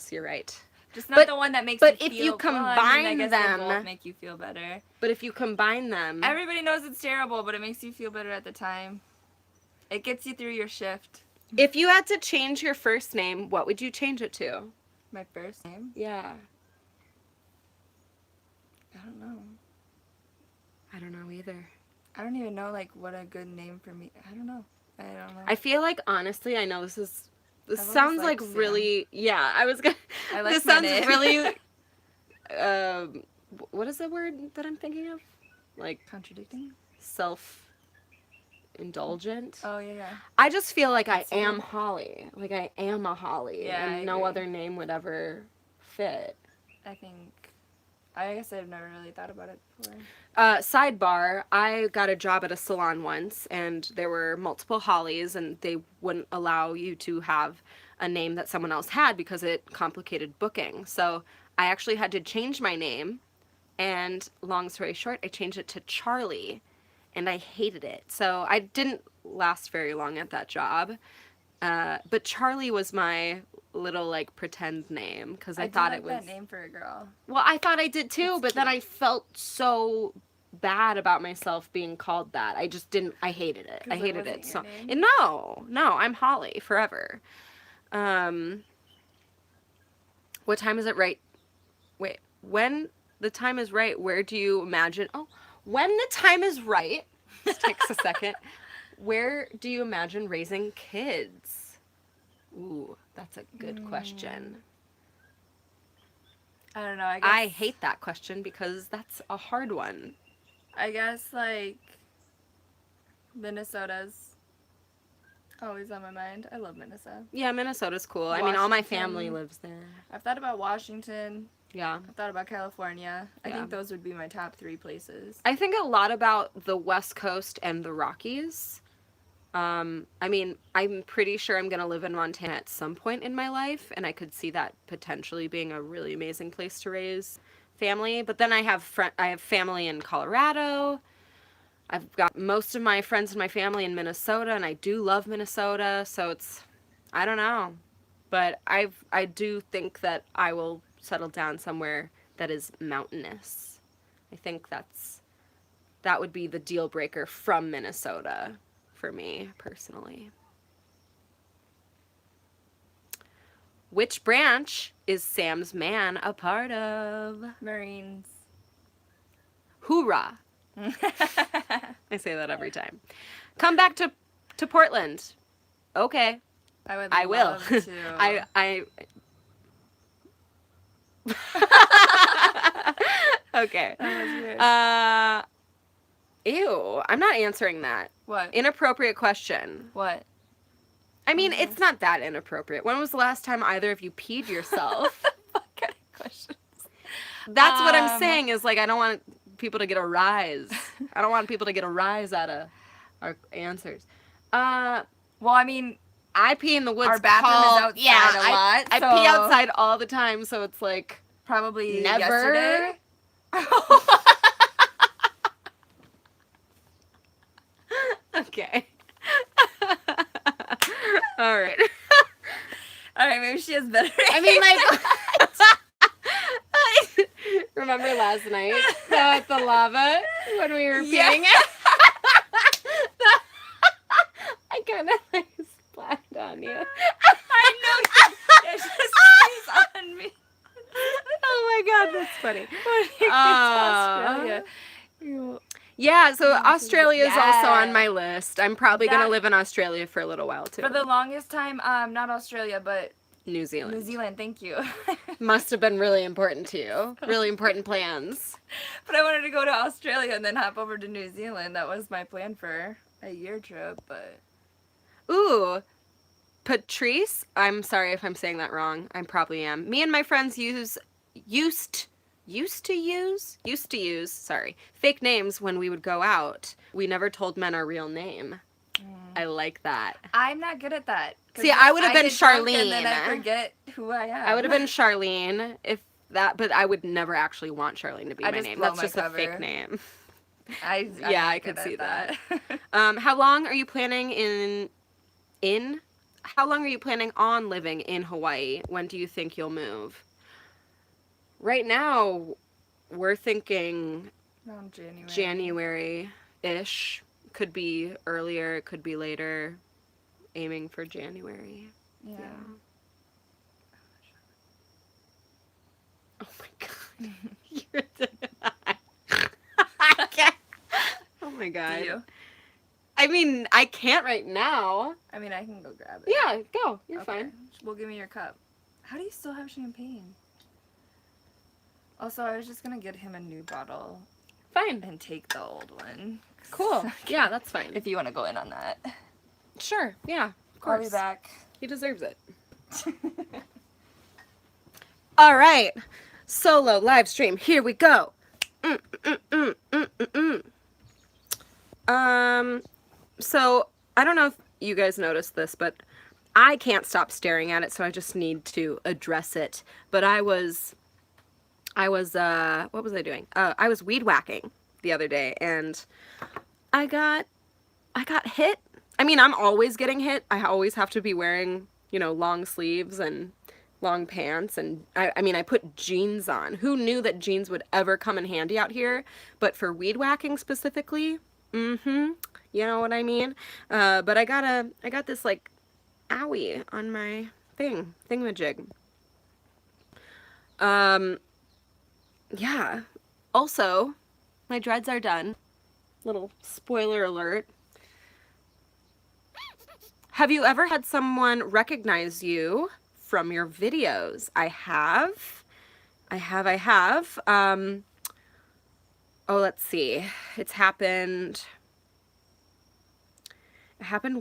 Speaker 2: you're right.
Speaker 1: Just not the one that makes you feel... But
Speaker 2: if you combine them...
Speaker 1: they both make you feel better.
Speaker 2: But if you combine them...
Speaker 1: Everybody knows it's terrible, but it makes you feel better at the time. It gets you through your shift.
Speaker 2: If you had to change your first name, what would you change it to?
Speaker 1: My first name?
Speaker 2: Yeah.
Speaker 1: I don't know.
Speaker 2: I don't know either.
Speaker 1: I don't even know, like, what a good name for me... I don't know.
Speaker 2: I feel like, honestly, I know this sounds like really... Yeah, I was gonna...
Speaker 1: I like
Speaker 2: this
Speaker 1: my
Speaker 2: sounds
Speaker 1: name.
Speaker 2: really... what is the word that I'm thinking of? Like...
Speaker 1: Contradicting?
Speaker 2: Self-indulgent?
Speaker 1: Oh, yeah.
Speaker 2: I just feel like I am Holly. Like, I am a Holly.
Speaker 1: Yeah,
Speaker 2: and no other name would ever fit.
Speaker 1: I guess I've never really thought about it before.
Speaker 2: Sidebar, I got a job at a salon once, and there were multiple Hollies, and they wouldn't allow you to have a name that someone else had because it complicated booking. So I actually had to change my name, and long story short, I changed it to Charlie, and I hated it. So I didn't last very long at that job. But Charlie was my little, like, pretend name, because I thought it was...
Speaker 1: that name for a girl.
Speaker 2: Well, I thought I did too, but then I felt so bad about myself being called that. I just didn't... I hated it. I hated it. So no, I'm Holly forever. What time is it right? Wait, when the time is right, where do you imagine... Oh, when the time is right... This takes a second. Where do you imagine raising kids? Ooh, that's a good question.
Speaker 1: I don't know.
Speaker 2: I hate that question because that's a hard one.
Speaker 1: I guess, like, Minnesota's always on my mind. I love Minnesota.
Speaker 2: Yeah, Minnesota's cool. I mean, all my family lives there.
Speaker 1: I've thought about Washington.
Speaker 2: Yeah.
Speaker 1: I've thought about California. I think those would be my top 3 places.
Speaker 2: I think a lot about the West Coast and the Rockies. I mean, I'm pretty sure I'm going to live in Montana at some point in my life, and I could see that potentially being a really amazing place to raise family. But then I have family in Colorado. I've got most of my friends and my family in Minnesota, and I do love Minnesota, so it's, I don't know. But I do think that I will settle down somewhere that is mountainous. I think that would be the deal breaker from Minnesota for me personally. Which branch is Sam's man a part of?
Speaker 1: Marines.
Speaker 2: Hoorah. I say that every time. Come back to Portland. Okay.
Speaker 1: I
Speaker 2: will.
Speaker 1: love to.
Speaker 2: Okay.
Speaker 1: That was weird.
Speaker 2: Ew. I'm not answering that.
Speaker 1: What?
Speaker 2: Inappropriate question.
Speaker 1: What?
Speaker 2: I mean, it's not that inappropriate. When was the last time either of you peed yourself?
Speaker 1: What kind of questions?
Speaker 2: That's what I'm saying is, like, I don't want people to get a rise. I don't want people to get a rise out of our answers.
Speaker 1: Well, I mean,
Speaker 2: I pee in the woods.
Speaker 1: our bathroom is outside a lot.
Speaker 2: I pee outside all the time, so it's like
Speaker 1: probably
Speaker 2: never.
Speaker 1: yesterday.
Speaker 2: Okay. All right.
Speaker 1: All right, maybe she has better.
Speaker 2: I mean, like, remember last night at the lava when we were peeing it? I kind of like splashed on you.
Speaker 1: I know. It's just she's on me.
Speaker 2: Oh my god, that's funny.
Speaker 1: Australia.
Speaker 2: Yeah, so Australia is also
Speaker 1: Yeah.
Speaker 2: on my list. I'm probably going to live in Australia for a little while too.
Speaker 1: For the longest time, not Australia, but
Speaker 2: New Zealand.
Speaker 1: New Zealand. Thank you.
Speaker 2: Must have been really important to you. Really important plans.
Speaker 1: But I wanted to go to Australia and then hop over to New Zealand. That was my plan for a year trip, but.
Speaker 2: Ooh, Patrice. I'm sorry if I'm saying that wrong. I probably am. Me and my friends used to use fake names when we would go out. We never told men our real name. I like that.
Speaker 1: I'm not good at that.
Speaker 2: See, I would have been
Speaker 1: get drunk
Speaker 2: Charlene.
Speaker 1: And then I forget who I am.
Speaker 2: I would have been Charlene but I would never actually want Charlene to be my
Speaker 1: just
Speaker 2: name.
Speaker 1: blow
Speaker 2: That's
Speaker 1: my
Speaker 2: just
Speaker 1: cover.
Speaker 2: a fake name.
Speaker 1: I'm
Speaker 2: Yeah,
Speaker 1: not
Speaker 2: I could
Speaker 1: good
Speaker 2: see
Speaker 1: at
Speaker 2: that. How long are you planning how long are you planning on living in Hawaii? When do you think you'll move? Right now, we're thinking
Speaker 1: Around January.
Speaker 2: January-ish. Could be earlier, it could be later. Aiming for January.
Speaker 1: Yeah.
Speaker 2: Oh my god. I can't. Oh my god.
Speaker 1: Do you?
Speaker 2: I mean, I can't right now.
Speaker 1: I mean, I can go grab it.
Speaker 2: Yeah, go. You're
Speaker 1: Okay.
Speaker 2: fine.
Speaker 1: Well, give me your cup. How do you still have champagne? Also, I was just gonna get him a new bottle
Speaker 2: Fine.
Speaker 1: and take the old one.
Speaker 2: Cool. Yeah, that's fine.
Speaker 1: If you want to go in on that.
Speaker 2: Sure. Yeah, of
Speaker 1: I'll
Speaker 2: course.
Speaker 1: be back.
Speaker 2: He deserves it. All right. Solo live stream. Here we go. So I don't know if you guys noticed this, but I can't stop staring at it, so I just need to address it. But I was what was I doing? I was weed whacking the other day, and I got hit. I mean, I'm always getting hit. I always have to be wearing, long sleeves and long pants, and I mean, I put jeans on. Who knew that jeans would ever come in handy out here? But for weed whacking specifically, you know what I mean? But I got this like owie on my thingamajig. Yeah. Also, my dreads are done. Little spoiler alert. Have you ever had someone recognize you from your videos? I have. Let's see. It happened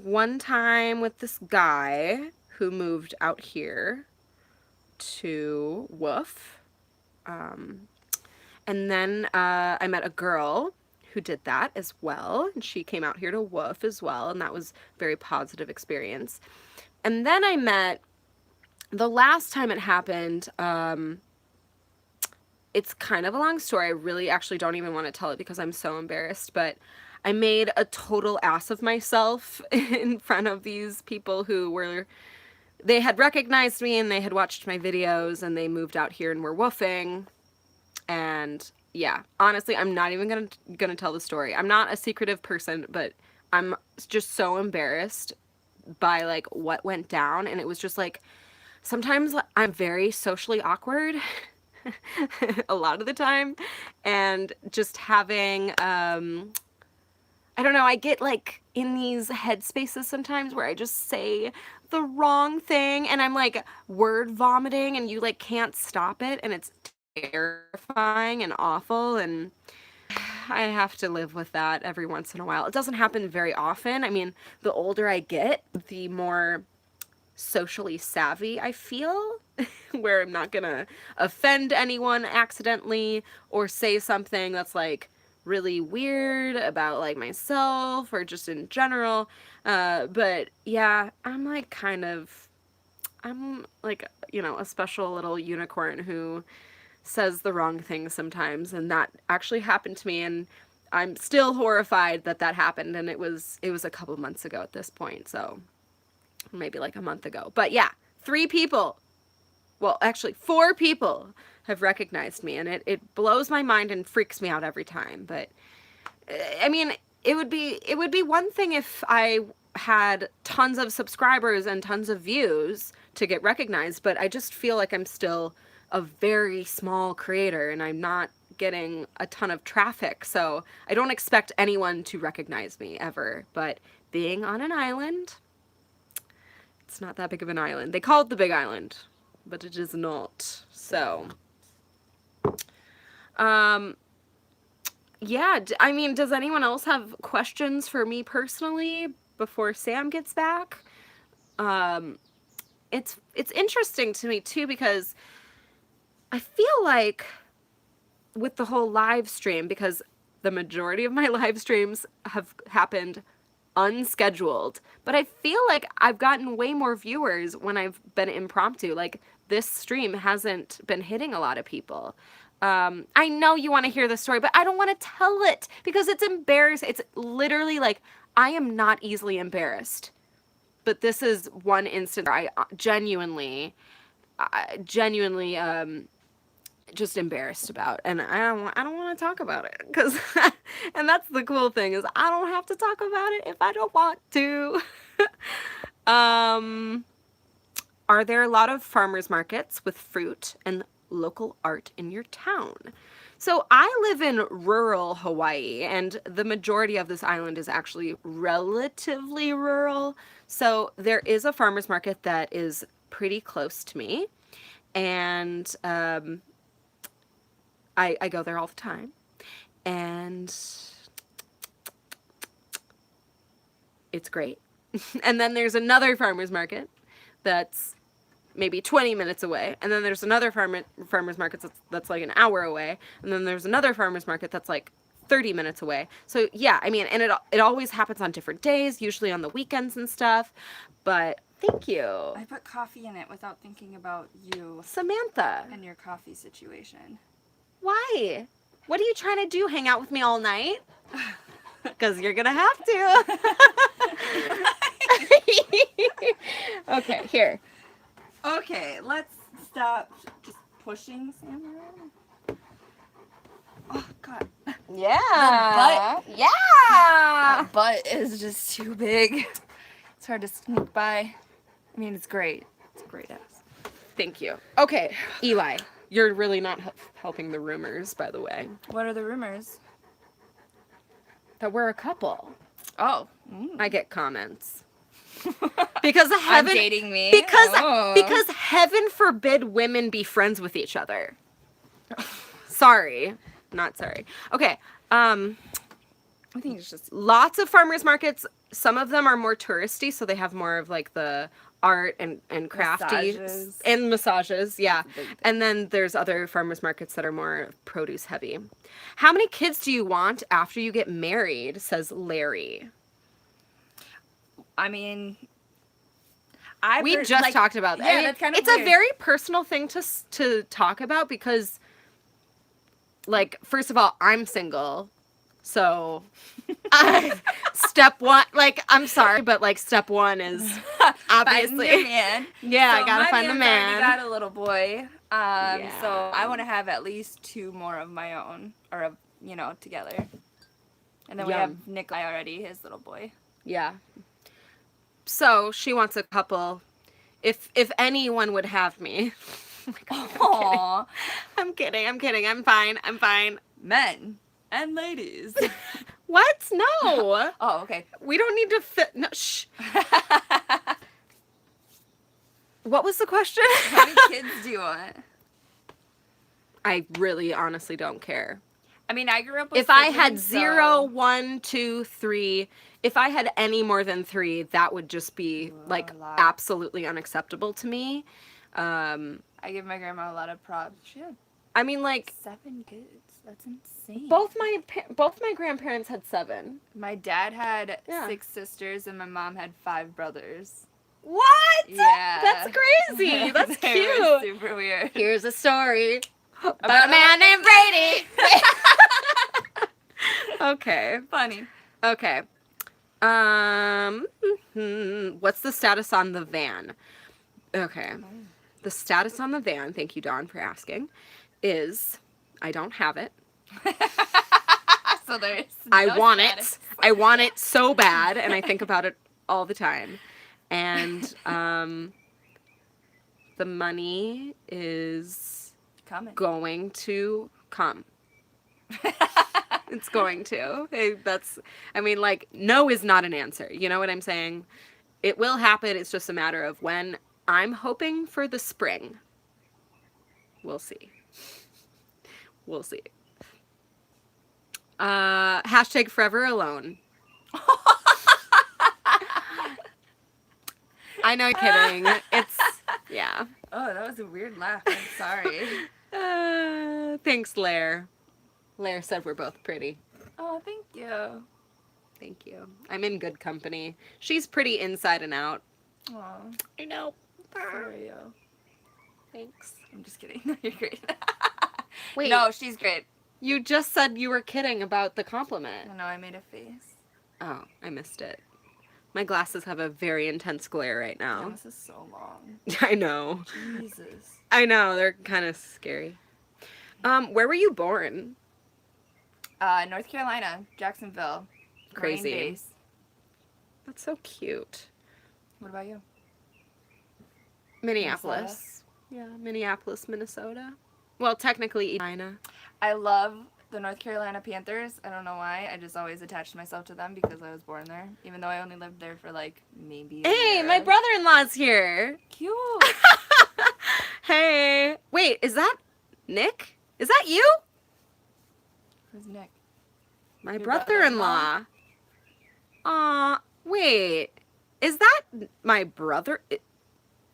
Speaker 2: one time with this guy who moved out here to Woof. And then I met a girl who did that as well, and she came out here to Woof as well, and that was a very positive experience. And then I met, the last time it happened, it's kind of a long story. I really actually don't even want to tell it because I'm so embarrassed, but I made a total ass of myself in front of these people who they had recognized me and they had watched my videos and they moved out here and were woofing. And yeah, honestly, I'm not even gonna tell the story. I'm not a secretive person, but I'm just so embarrassed by like what went down, and it was just like sometimes I'm very socially awkward a lot of the time, and just having I don't know, I get like in these headspaces sometimes where I just say the wrong thing and I'm like word vomiting and you like can't stop it, and it's terrifying and awful, and I have to live with that every once in a while. It doesn't happen very often. I mean, the older I get, the more socially savvy I feel, where I'm not gonna offend anyone accidentally or say something that's like really weird about like myself or just in general. But yeah, I'm like, you know, a special little unicorn who says the wrong thing sometimes, and that actually happened to me, and I'm still horrified that that happened, and it was a couple months ago at this point, so maybe like a month ago. But yeah, 3 people, well, actually 4 people have recognized me, and it blows my mind and freaks me out every time. But I mean, it would be one thing if I had tons of subscribers and tons of views to get recognized, but I just feel like I'm still a very small creator and I'm not getting a ton of traffic. So I don't expect anyone to recognize me ever. But being on an island, it's not that big of an island. They call it the Big Island, but it is not. So, yeah, I mean, does anyone else have questions for me personally before Sam gets back? It's interesting to me too, because I feel like with the whole live stream, because the majority of my live streams have happened unscheduled, but I feel like I've gotten way more viewers when I've been impromptu. Like, this stream hasn't been hitting a lot of people. I know you want to hear the story, but I don't want to tell it because it's embarrassing. It's literally like, I am not easily embarrassed, but this is one instance where I genuinely just embarrassed about, and I don't want to talk about it, because and that's the cool thing, is I don't have to talk about it if I don't want to. Are there a lot of farmers markets with fruit and local art in your town? So I live in rural Hawaii, and the majority of this island is actually relatively rural. So there is a farmers market that is pretty close to me, and I go there all the time, and it's great. And then there's another farmer's market that's maybe 20 minutes away, and then there's another farmer's market that's like an hour away, and then there's another farmer's market that's like 30 minutes away. So yeah, I mean, and it always happens on different days, usually on the weekends and stuff. But thank you.
Speaker 1: I put coffee in it without thinking about you
Speaker 2: Samantha.
Speaker 1: and your coffee situation.
Speaker 2: Why? What are you trying to do? Hang out with me all night? Because you're gonna have to. Okay, here.
Speaker 1: Okay, let's stop just pushing Sam around. Oh, God.
Speaker 2: Yeah.
Speaker 1: The
Speaker 2: Yeah.
Speaker 1: That butt is just too big. It's hard to sneak by. I mean, it's great. It's a great ass.
Speaker 2: Thank you. Okay, Eli, you're really not helping the rumors, by the way,
Speaker 1: What are the rumors?
Speaker 2: that we're a couple.
Speaker 1: Oh.
Speaker 2: I get comments. Because
Speaker 1: I'm
Speaker 2: heaven,
Speaker 1: dating me?
Speaker 2: because heaven forbid women be friends with each other. Sorry. Not sorry. Okay.
Speaker 1: I think it's just...
Speaker 2: Lots of farmers markets. Some of them are more touristy, so they have more of like the art and crafty
Speaker 1: Massages.
Speaker 2: and massages. Yeah.
Speaker 1: That's a big thing.
Speaker 2: And then there's other farmers markets that are more produce heavy. How many kids do you want after you get married? Says Larry.
Speaker 1: I mean...
Speaker 2: We just talked about that.
Speaker 1: Yeah,
Speaker 2: I mean,
Speaker 1: that's kind of
Speaker 2: it's
Speaker 1: weird.
Speaker 2: a very personal thing to talk about, because, like, first of all, I'm single, so step one, like, I'm sorry, but like step one is obviously
Speaker 1: Find your man.
Speaker 2: yeah,
Speaker 1: So
Speaker 2: I gotta
Speaker 1: my
Speaker 2: find the
Speaker 1: man's already
Speaker 2: man.
Speaker 1: got a little boy. So I want to have at least 2 more of my own, or together. And then we
Speaker 2: Yum.
Speaker 1: have Nikolai already, his little boy.
Speaker 2: Yeah. So she wants a couple. If anyone would have me.
Speaker 1: Aww.
Speaker 2: I'm kidding. I'm fine.
Speaker 1: Men and ladies.
Speaker 2: What? No.
Speaker 1: Oh, okay.
Speaker 2: We don't need to fit. No, shh. What was the question?
Speaker 1: How many kids do you want?
Speaker 2: I really honestly don't care.
Speaker 1: I mean, I grew up with
Speaker 2: If I had
Speaker 1: siblings,
Speaker 2: 0,
Speaker 1: so-
Speaker 2: 1, 2, 3, if I had any more than 3, that would just be like
Speaker 1: a lot.
Speaker 2: absolutely unacceptable to me.
Speaker 1: I give my grandma a lot of props. She had
Speaker 2: I mean, like
Speaker 1: 7 kids. That's insane.
Speaker 2: both my grandparents had 7.
Speaker 1: My dad had
Speaker 2: Yeah.
Speaker 1: 6 sisters, and my mom had 5 brothers.
Speaker 2: What?
Speaker 1: Yeah.
Speaker 2: That's crazy. That's
Speaker 1: They were
Speaker 2: cute.
Speaker 1: super weird.
Speaker 2: Here's a story about a man named Brady. Okay.
Speaker 1: Funny.
Speaker 2: Okay. What's the status on the van? Okay. The status on the van, thank you, Dawn, for asking, is I don't have it.
Speaker 1: So there's
Speaker 2: I
Speaker 1: no
Speaker 2: want
Speaker 1: status.
Speaker 2: it. I want it so bad, and I think about it all the time. And the money is
Speaker 1: Coming.
Speaker 2: going to come. It's going to. Like, no is not an answer. You know what I'm saying? It will happen. It's just a matter of when. I'm hoping for the spring. We'll see. We'll see. Hashtag forever alone. I know you're kidding. It's, yeah.
Speaker 1: Oh, that was a weird laugh. I'm sorry.
Speaker 2: Thanks, Lair. Lair said we're both pretty.
Speaker 1: Oh, thank you.
Speaker 2: Thank you. I'm in good company. She's pretty inside and out.
Speaker 1: Aw,
Speaker 2: I know.
Speaker 1: sorry.
Speaker 2: Thanks.
Speaker 1: I'm just kidding. No, you're great.
Speaker 2: Wait.
Speaker 1: No, she's great.
Speaker 2: You just said you were kidding about the compliment.
Speaker 1: I know, I made a face.
Speaker 2: Oh, I missed it. My glasses have a very intense glare right
Speaker 1: Damn,
Speaker 2: now.
Speaker 1: this is so long.
Speaker 2: I know.
Speaker 1: Jesus.
Speaker 2: I know. They're kind of scary. Where were you born?
Speaker 1: North Carolina, Jacksonville. Marine
Speaker 2: Crazy.
Speaker 1: base.
Speaker 2: That's so cute.
Speaker 1: What about you?
Speaker 2: Minneapolis. Yeah, Minneapolis, Minnesota. Well, technically, Edina.
Speaker 1: I love the North Carolina Panthers. I don't know why. I just always attached myself to them because I was born there, even though I only lived there for like maybe a
Speaker 2: Hey,
Speaker 1: year.
Speaker 2: my brother-in-law's here.
Speaker 1: Cute.
Speaker 2: Hey. Wait, is that Nick? Is that you?
Speaker 1: Who's Nick?
Speaker 2: My
Speaker 1: Your
Speaker 2: brother-in-law. Aw, wait. Is that my brother?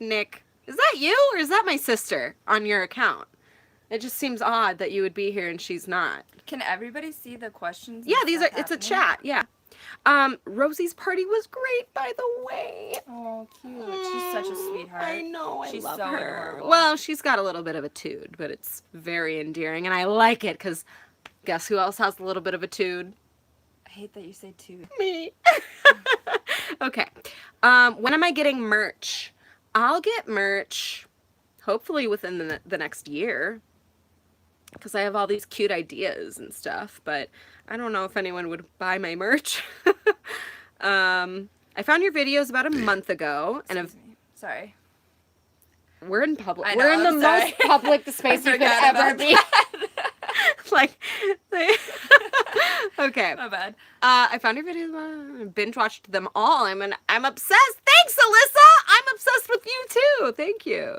Speaker 2: Nick, is that you or is that my sister on your account? It just seems odd that you would be here and she's not.
Speaker 1: Can everybody see the questions? and
Speaker 2: Yeah, these are,
Speaker 1: stuff
Speaker 2: it's a
Speaker 1: happening?
Speaker 2: chat, yeah. Rosie's party was great, by the way.
Speaker 1: Oh, cute. She's such a sweetheart.
Speaker 2: I know, I
Speaker 1: She's
Speaker 2: love
Speaker 1: so
Speaker 2: her.
Speaker 1: adorable.
Speaker 2: Well, she's got a little bit of a tude, but it's very endearing, and I like it, because guess who else has a little bit of a tude?
Speaker 1: I hate that you say two.
Speaker 2: Me. Okay. When am I getting merch? I'll get merch hopefully within the next year, because I have all these cute ideas and stuff, but I don't know if anyone would buy my merch. I found your videos about a month ago, and
Speaker 1: Excuse me. Sorry.
Speaker 2: we're in public.
Speaker 1: I know,
Speaker 2: We're in the
Speaker 1: I'm sorry.
Speaker 2: most public space we could
Speaker 1: forgot
Speaker 2: ever
Speaker 1: about
Speaker 2: be. Like, okay.
Speaker 1: My bad.
Speaker 2: I found your videos, binge watched them all. I'm obsessed. Thanks, Alyssa. I'm obsessed with you too. Thank you.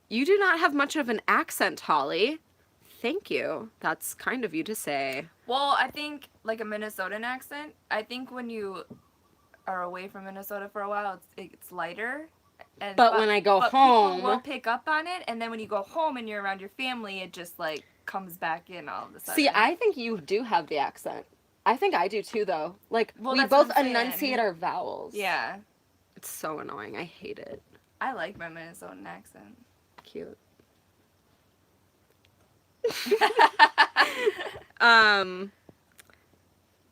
Speaker 2: You do not have much of an accent, Holly. Thank you. That's kind of you to say.
Speaker 1: Well, I think like a Minnesotan accent. I think when you are away from Minnesota for a while, it's lighter.
Speaker 2: But when I go home,
Speaker 1: people will pick up on it, and then when you go home and you're around your family, it just like comes back in all of a sudden.
Speaker 2: see, I think you do have the accent. I think I do too, though. Like,
Speaker 1: Well,
Speaker 2: we
Speaker 1: that's
Speaker 2: both
Speaker 1: what I'm saying.
Speaker 2: enunciate our vowels.
Speaker 1: Yeah,
Speaker 2: It's so annoying. I hate it.
Speaker 1: I like my Minnesotan accent.
Speaker 2: Cute.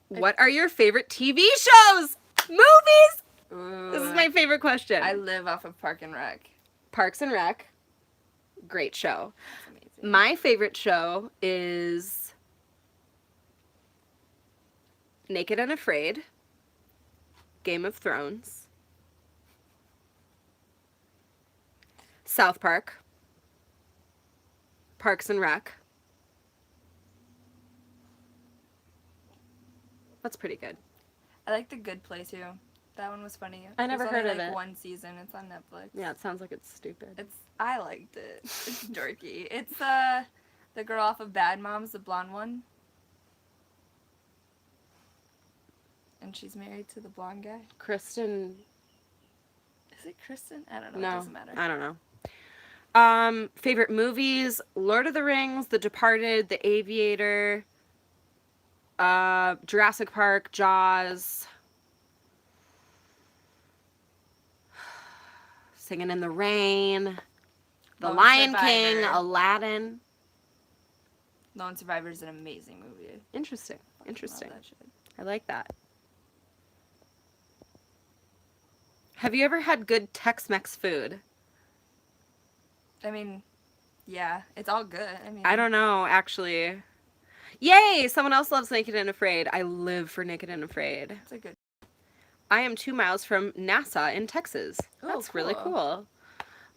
Speaker 2: What are your favorite TV shows? Movies?
Speaker 1: Ooh,
Speaker 2: This is my favorite question.
Speaker 1: I live off of Park and Rec.
Speaker 2: Parks and Rec. Great show.
Speaker 1: That's amazing.
Speaker 2: My favorite show is Naked and Afraid, Game of Thrones, South Park, Parks and Rec. That's pretty good.
Speaker 1: I like The Good Place too. That one was funny.
Speaker 2: I never
Speaker 1: There's
Speaker 2: heard
Speaker 1: only,
Speaker 2: of it.
Speaker 1: One season. It's on Netflix.
Speaker 2: Yeah, it sounds like it's stupid.
Speaker 1: I liked it. It's dorky. It's the girl off of Bad Moms, the blonde one. And she's married to the blonde guy.
Speaker 2: Kristen.
Speaker 1: Is it Kristen? I don't know.
Speaker 2: No,
Speaker 1: It doesn't matter.
Speaker 2: I don't know. Favorite movies: Lord of the Rings, The Departed, The Aviator, Jurassic Park, Jaws, Singing in the Rain, The
Speaker 1: Lone
Speaker 2: Lion King,
Speaker 1: Survivor.
Speaker 2: Aladdin.
Speaker 1: Lone Survivor is an amazing movie.
Speaker 2: Interesting.
Speaker 1: Fucking
Speaker 2: Interesting.
Speaker 1: love that shit.
Speaker 2: I like that. Have you ever had good Tex-Mex food?
Speaker 1: I mean, yeah, it's all good. I mean,
Speaker 2: I don't know, actually. Yay! Someone else loves Naked and Afraid. I live for Naked and Afraid.
Speaker 1: It's a good.
Speaker 2: I am 2 miles from NASA in Texas.
Speaker 1: Oh,
Speaker 2: That's really
Speaker 1: cool.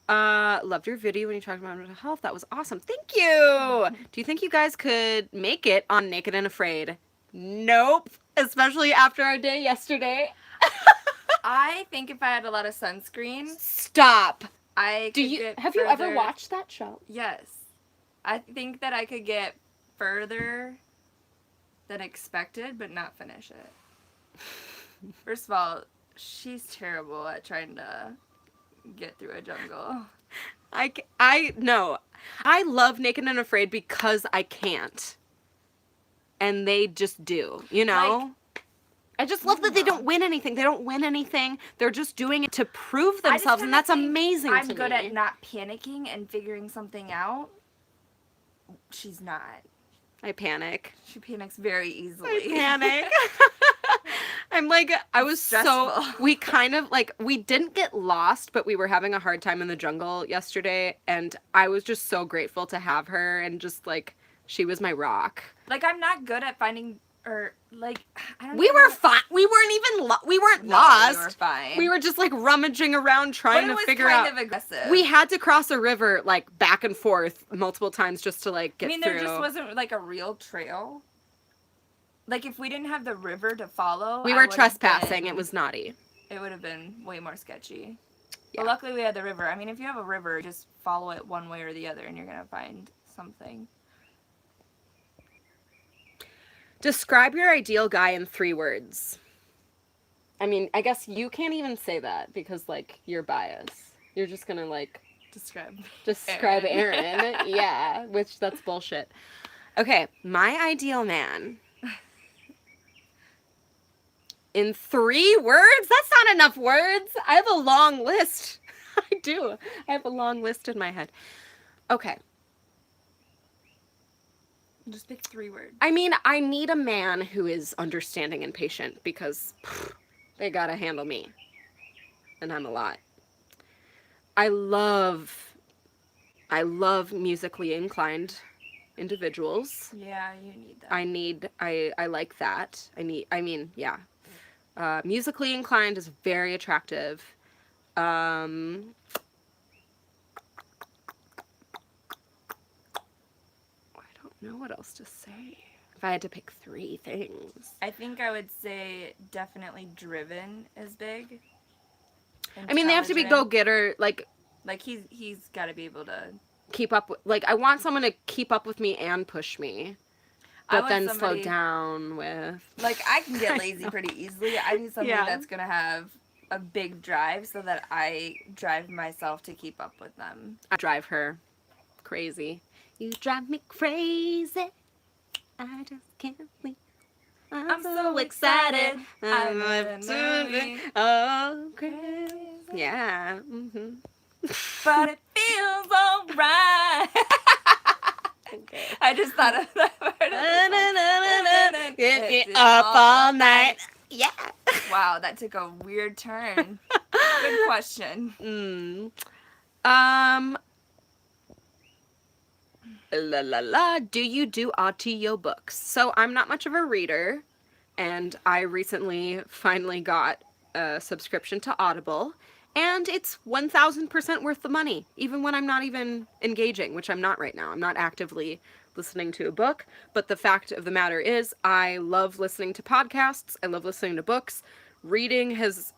Speaker 2: cool. Loved your video when you talked about mental health. That was awesome. Thank you! Do you think you guys could make it on Naked and Afraid? Nope. Especially after our day yesterday.
Speaker 1: I think if I had a lot of sunscreen,
Speaker 2: Stop.
Speaker 1: I could get
Speaker 2: Have you ever
Speaker 1: further-
Speaker 2: watched that show?
Speaker 1: Yes. I think that I could get further than expected, but not finish it. First of all, she's terrible at trying to get through a jungle.
Speaker 2: No. I love Naked and Afraid because I can't. And they just do, you know? I just love that they don't win anything. They don't win anything. They're just doing it to prove
Speaker 1: I just
Speaker 2: themselves, and
Speaker 1: kinda
Speaker 2: that's
Speaker 1: think
Speaker 2: amazing
Speaker 1: I'm
Speaker 2: to
Speaker 1: good
Speaker 2: me.
Speaker 1: at not panicking and figuring something out. She's not.
Speaker 2: I panic.
Speaker 1: She panics very
Speaker 2: I
Speaker 1: easily.
Speaker 2: panic. I'm like, I was
Speaker 1: stressful.
Speaker 2: we kind of, like, we didn't get lost, but we were having a hard time in the jungle yesterday, and I was just so grateful to have her, and just, like, she was my rock.
Speaker 1: Like, I'm not good at finding, or, like, I don't
Speaker 2: We
Speaker 1: know.
Speaker 2: were fine. We weren't even, we weren't
Speaker 1: No,
Speaker 2: lost.
Speaker 1: we were fine.
Speaker 2: We were just, like, rummaging around
Speaker 1: but
Speaker 2: trying
Speaker 1: it
Speaker 2: to
Speaker 1: was
Speaker 2: figure
Speaker 1: kind
Speaker 2: out.
Speaker 1: of aggressive.
Speaker 2: We had to cross a river, like, back and forth multiple times just to, like, get
Speaker 1: I mean,
Speaker 2: through.
Speaker 1: there just wasn't, like, a real trail. Like, if we didn't have the river to follow,
Speaker 2: We
Speaker 1: I
Speaker 2: were
Speaker 1: would've
Speaker 2: trespassing.
Speaker 1: been-
Speaker 2: It was naughty.
Speaker 1: It would have been way more sketchy.
Speaker 2: Yeah.
Speaker 1: But luckily we had the river. I mean, if you have a river, just follow it one way or the other and you're going to find something.
Speaker 2: Describe your ideal guy in 3 words. I mean, I guess you can't even say that because, like, you're biased. You're just gonna, like, describe Aaron. Yeah, which that's bullshit. Okay, my ideal man. In 3 words? That's not enough words. I have a long list. I do. I have a long list in my head. Okay.
Speaker 1: Just pick 3 words.
Speaker 2: I mean, I need a man who is understanding and patient because they gotta handle me. And I'm a lot. I love musically inclined individuals.
Speaker 1: Yeah, you need that.
Speaker 2: I like that. Yeah. Musically inclined is very attractive. I don't know what else to say. If I had to pick 3 things.
Speaker 1: I think I would say definitely driven is big.
Speaker 2: I mean, they have to be
Speaker 1: Intelligent.
Speaker 2: go-getter, like,
Speaker 1: Like, he's got to be able to...
Speaker 2: keep up with, like, I want someone to keep up with me and push me.
Speaker 1: I
Speaker 2: But
Speaker 1: want
Speaker 2: then
Speaker 1: somebody-
Speaker 2: slow down with...
Speaker 1: Like, I can get lazy pretty easily. I need somebody
Speaker 2: Yeah.
Speaker 1: that's going to have a big drive so that I drive myself to keep up with them.
Speaker 2: I drive her crazy. You drive me crazy. I just can't sleep.
Speaker 1: I'm so excited.
Speaker 2: I'm
Speaker 1: I'm
Speaker 2: moving. Oh, crazy. Yeah. Mm-hmm.
Speaker 1: But it feels alright.
Speaker 2: Okay.
Speaker 1: I just thought of that part of the song.
Speaker 2: Get me up all night. Yeah.
Speaker 1: Wow, that took a weird turn. Good question.
Speaker 2: Do you do audiobooks? So I'm not much of a reader, and I recently finally got a subscription to Audible, and it's 1000% worth the money, even when I'm not even engaging, which I'm not right now. I'm not actively listening to a book, but the fact of the matter is, I love listening to podcasts, I love listening to books. Reading has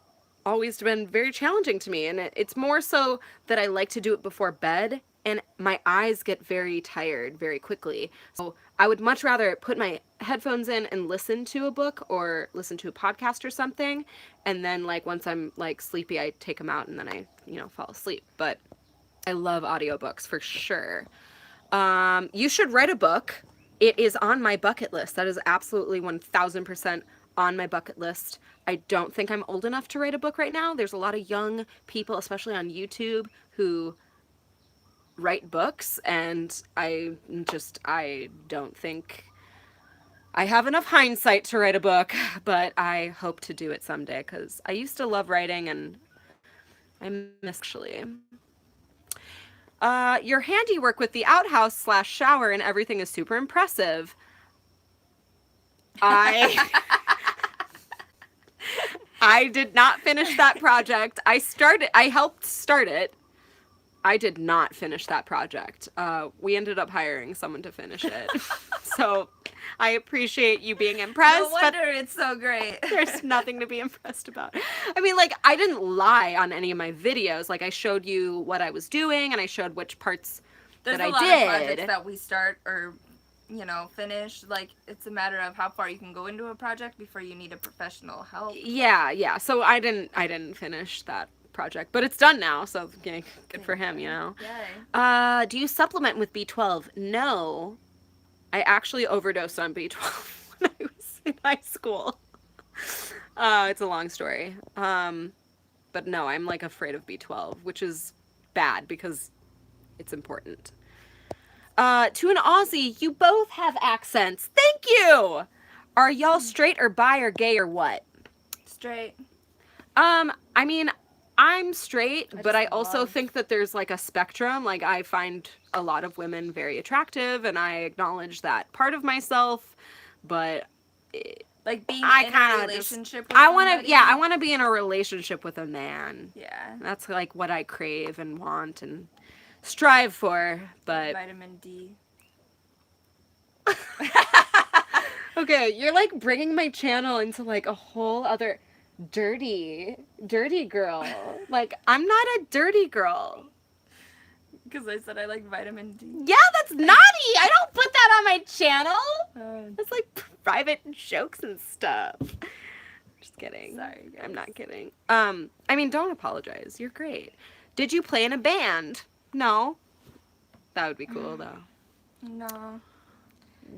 Speaker 2: always been very challenging to me, and it's more so that I like to do it before bed, and my eyes get very tired very quickly. So I would much rather put my headphones in and listen to a book or listen to a podcast or something, and then like once I'm like sleepy, I take them out and then I, fall asleep. But I love audiobooks for sure. You should write a book. It is on my bucket list. That is absolutely 1000% on my bucket list. I don't think I'm old enough to write a book right now. There's a lot of young people, especially on YouTube, who write books, and I don't think I have enough hindsight to write a book, but I hope to do it someday because I used to love writing and I miss actually. Your handiwork with the outhouse/shower and everything is super impressive. I did not finish that project. I helped start it. I did not finish that project. We ended up hiring someone to finish it. So I appreciate you being impressed.
Speaker 1: No wonder it's so great.
Speaker 2: There's nothing to be impressed about. I mean, like, I didn't lie on any of my videos. Like, I showed you what I was doing, and I showed which parts that I did.
Speaker 1: There's a lot of projects that we start or, finish. Like, it's a matter of how far you can go into a project before you need a professional help.
Speaker 2: Yeah. So I didn't finish that project, but it's done now, so good for him,
Speaker 1: Yay.
Speaker 2: Do you supplement with B12? No. I actually overdosed on B12 when I was in high school. It's a long story. But no, I'm like afraid of B12, which is bad because it's important. To an Aussie, you both have accents. Thank you! Are y'all straight or bi or gay or what?
Speaker 1: Straight.
Speaker 2: I mean, I'm straight, but I also
Speaker 1: love-
Speaker 2: think that there's like a spectrum. Like, I find a lot of women very attractive, and I acknowledge that part of myself, but
Speaker 1: like being
Speaker 2: I
Speaker 1: in
Speaker 2: kinda
Speaker 1: a relationship with
Speaker 2: I
Speaker 1: somebody.
Speaker 2: want to be in a relationship with a man.
Speaker 1: Yeah.
Speaker 2: That's like what I crave and want and strive for, but
Speaker 1: Vitamin D.
Speaker 2: okay, you're like bringing my channel into like a whole other dirty girl. Like, I'm not a dirty girl.
Speaker 1: Because I said I like vitamin D.
Speaker 2: Yeah, that's naughty. I don't put that on my channel. That's like private jokes and stuff. Just kidding.
Speaker 1: Sorry, guys.
Speaker 2: I'm not kidding. I mean, don't apologize. You're great. Did you play in a band? No. That would be cool, though.
Speaker 1: No.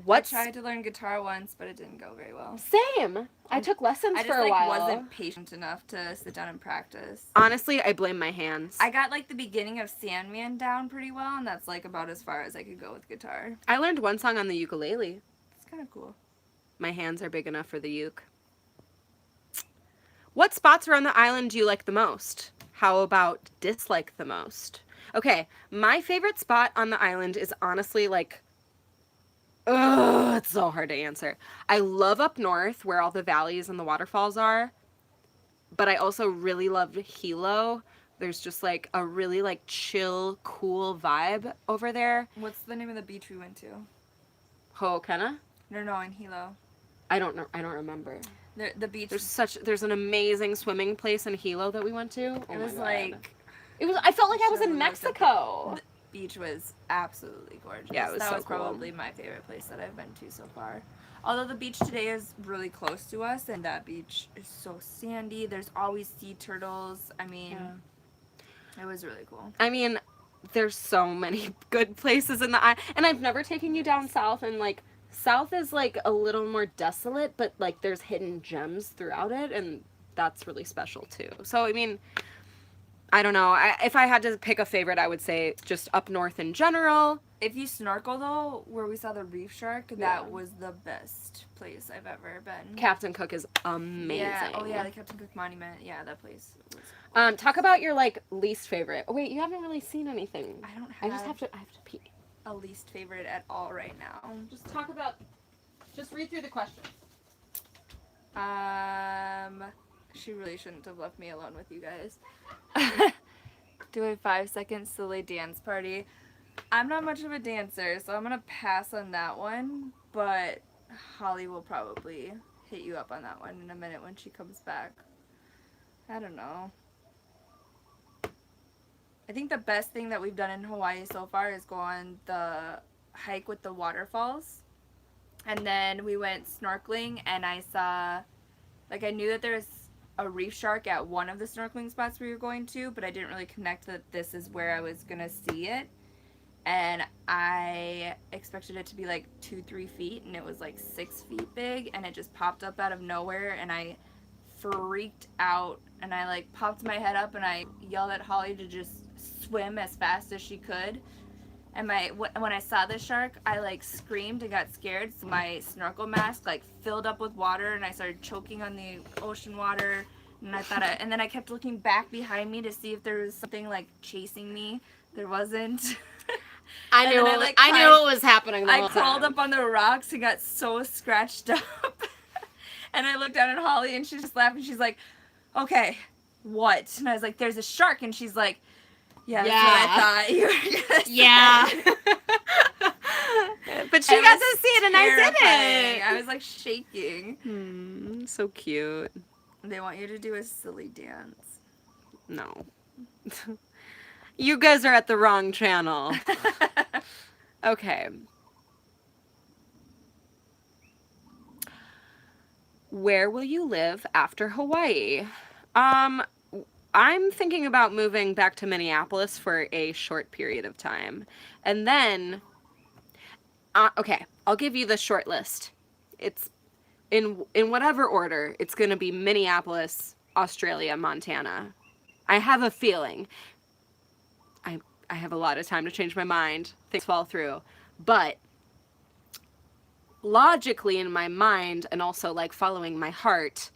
Speaker 2: What?
Speaker 1: I tried to learn guitar once, but it didn't go very well.
Speaker 2: Same. I took lessons
Speaker 1: I
Speaker 2: for
Speaker 1: just
Speaker 2: a while.
Speaker 1: wasn't patient enough to sit down and practice.
Speaker 2: Honestly, I blame my hands.
Speaker 1: I got like the beginning of Sandman down pretty well, and that's like about as far as I could go with guitar.
Speaker 2: I learned one song on the ukulele.
Speaker 1: It's kind of cool.
Speaker 2: My hands are big enough for the uke. What spots around the island do you like the most? How about dislike the most? Okay, my favorite spot on the island is honestly like, it's so hard to answer. I love up north where all the valleys and the waterfalls are, but I also really love Hilo. There's just like a really like chill, cool vibe over there.
Speaker 1: What's the name of the beach we went to?
Speaker 2: Ho'okena?
Speaker 1: No, in Hilo.
Speaker 2: I don't know. I don't remember.
Speaker 1: The beach.
Speaker 2: There's an amazing swimming place in Hilo that we went to.
Speaker 1: It was like.
Speaker 2: I felt like I was in Mexico.
Speaker 1: The beach was absolutely gorgeous.
Speaker 2: Yeah, it was
Speaker 1: that
Speaker 2: so
Speaker 1: was
Speaker 2: cool.
Speaker 1: probably my favorite place that I've been to so far. Although the beach today is really close to us, and that beach is so sandy. There's always sea turtles. I mean, it was really cool.
Speaker 2: I mean, there's so many good places in the island, and I've never taken you down south, and like south is like a little more desolate, but like there's hidden gems throughout it, and that's really special too. So I mean, I don't know. If I had to pick a favorite, I would say just up north in general,
Speaker 1: If you snorkel though, where we saw the reef shark, that was the best place I've ever been.
Speaker 2: Captain Cook is amazing.
Speaker 1: Yeah. Oh yeah, the Captain Cook Monument. Yeah, that place was.
Speaker 2: Talk about your like least favorite. Oh wait, you haven't really seen anything.
Speaker 1: I don't have.
Speaker 2: I have to pee.
Speaker 1: A least favorite at all right now.
Speaker 2: Just talk about. Just read through the questions.
Speaker 1: She really shouldn't have left me alone with you guys. Do a 5-second silly dance party. I'm not much of a dancer, so I'm gonna pass on that one, but Holly will probably hit you up on that one in a minute when she comes back. I don't know. I think the best thing that we've done in Hawaii so far is go on the hike with the waterfalls. And then we went snorkeling, and I saw, like, I knew that there was a reef shark at one of the snorkeling spots we were going to, but I didn't really connect that this is where I was going to see it. And I expected it to be like 2-3 feet, and it was like 6 feet big, and it just popped up out of nowhere, and I freaked out, and I like popped my head up, and I yelled at Holly to just swim as fast as she could. And when I saw the shark, I like screamed and got scared, so my snorkel mask like filled up with water, and I started choking on the ocean water. And and then I kept looking back behind me to see if there was something like chasing me. There wasn't.
Speaker 2: I knew what was happening the whole time.
Speaker 1: I crawled up on the rocks and got so scratched up. And I looked down at Holly, and she's just laughing. She's like, "Okay, what?" And I was like, "There's a shark." And she's like, "Yeah, that's what I thought you were gonna say."
Speaker 2: Yeah. But she got to see it, and I didn't.
Speaker 1: I was like shaking.
Speaker 2: So cute.
Speaker 1: They want you to do a silly dance.
Speaker 2: No. You guys are at the wrong channel. Okay. Where will you live after Hawaii? I'm thinking about moving back to Minneapolis for a short period of time. And then, okay, I'll give you the short list. It's in whatever order. It's going to be Minneapolis, Australia, Montana. I have a feeling. I have a lot of time to change my mind. Things fall through. But logically in my mind, and also like following my heart,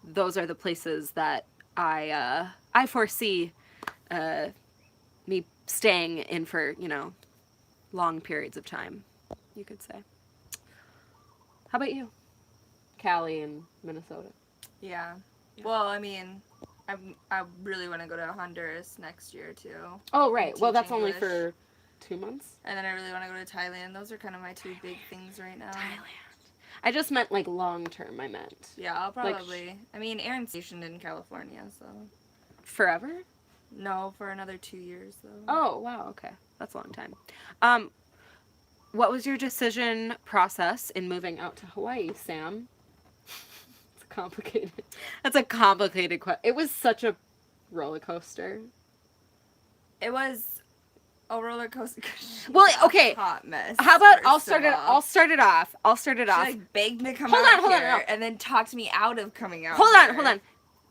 Speaker 2: those are the places that I foresee me staying in for, long periods of time, you could say. How about you? Cali and Minnesota.
Speaker 1: Yeah. Well, I mean, I really want to go to Honduras next year, too.
Speaker 2: Oh, right. Well, that's
Speaker 1: English.
Speaker 2: only for 2 months.
Speaker 1: And then I really want to go to Thailand. Those are kind of my two big things right now.
Speaker 2: Thailand. I just meant, like, long term, I meant.
Speaker 1: Yeah, I'll probably. I mean, Aaron's stationed in California, so.
Speaker 2: Forever?
Speaker 1: No, for another 2 years, though.
Speaker 2: Oh, wow, okay. That's a long time. What was your decision process in moving out to Hawaii, Sam? It's complicated. That's a complicated question. It was such a roller coaster.
Speaker 1: It was a roller coaster.
Speaker 2: Well, okay.
Speaker 1: Hot mess.
Speaker 2: How about I'll start it off.
Speaker 1: She like begged me to come
Speaker 2: Hold
Speaker 1: out
Speaker 2: on,
Speaker 1: here and then talked me out of coming out.
Speaker 2: Hold on.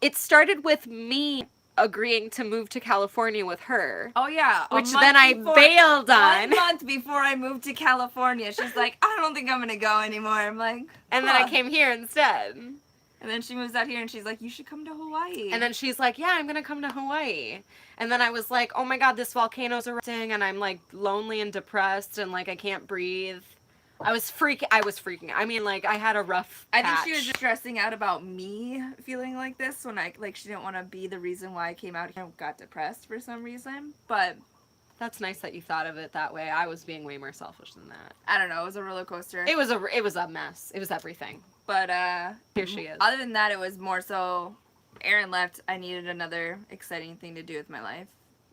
Speaker 2: It started with me agreeing to move to California with her.
Speaker 1: Oh yeah.
Speaker 2: Which then I bailed on.
Speaker 1: 1 month before I moved to California. She's like, "I don't think I'm gonna go anymore." I'm like,
Speaker 2: and then I came here instead.
Speaker 1: And then she moves out here and she's like, "You should come to Hawaii."
Speaker 2: And then she's like, "Yeah, I'm gonna come to Hawaii." And then I was like, "Oh my god, this volcano's erupting and I'm like lonely and depressed and like I can't breathe." I was freaking. I mean, like, I had a rough patch.
Speaker 1: I think she was just stressing out about me feeling like this when she didn't want to be the reason why I came out here and got depressed for some reason. But
Speaker 2: that's nice that you thought of it that way. I was being way more selfish than that.
Speaker 1: I don't know. It was a roller coaster.
Speaker 2: It was a mess. It was everything.
Speaker 1: But
Speaker 2: here she is.
Speaker 1: Other than that, it was more so Aaron left. I needed another exciting thing to do with my life.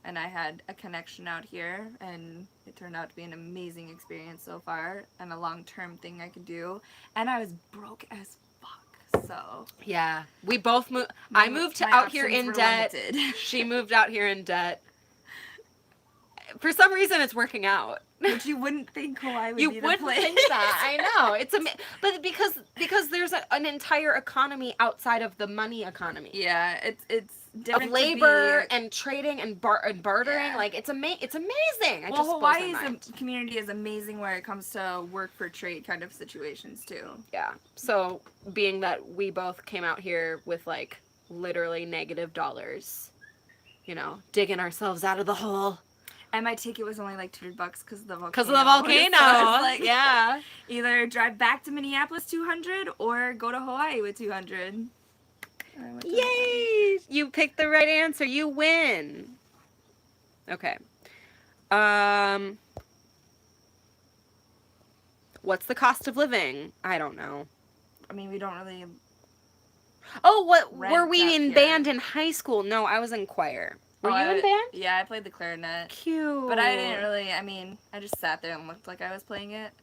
Speaker 1: And I had a connection out here, and it turned out to be an amazing experience so far, and a long-term thing I could do. And I was broke as fuck, so.
Speaker 2: Yeah. We both moved. I moved out here in debt. She moved out here in debt. For some reason, it's working out.
Speaker 1: Which you wouldn't think Hawaii would
Speaker 2: You
Speaker 1: be the
Speaker 2: wouldn't
Speaker 1: place.
Speaker 2: think that. I know. But because there's an entire economy outside of the money economy.
Speaker 1: Yeah, it's different
Speaker 2: Of labor
Speaker 1: to be,
Speaker 2: and trading and bartering.
Speaker 1: Yeah.
Speaker 2: Like it's amazing. It
Speaker 1: well,
Speaker 2: just blows my
Speaker 1: Hawaii's
Speaker 2: mind.
Speaker 1: community is amazing where it comes to work for trade kind of situations too.
Speaker 2: Yeah. So being that we both came out here with like literally negative dollars, you know, digging ourselves out of the hole.
Speaker 1: And my ticket was only like $200 because of the volcano.
Speaker 2: Because of the volcano.
Speaker 1: So it's like,
Speaker 2: yeah.
Speaker 1: either drive back to Minneapolis $200 or go to Hawaii with $200.
Speaker 2: Yay! You picked the right answer. You win. Okay. What's the cost of living? I don't know.
Speaker 1: I mean, we don't really.
Speaker 2: Oh, what
Speaker 1: Rent
Speaker 2: were we
Speaker 1: up
Speaker 2: in
Speaker 1: here.
Speaker 2: band in high school? No, I was in choir. Were you in band?
Speaker 1: Yeah, I played the clarinet.
Speaker 2: Cute.
Speaker 1: But I didn't really. I mean, I just sat there and looked like I was playing it.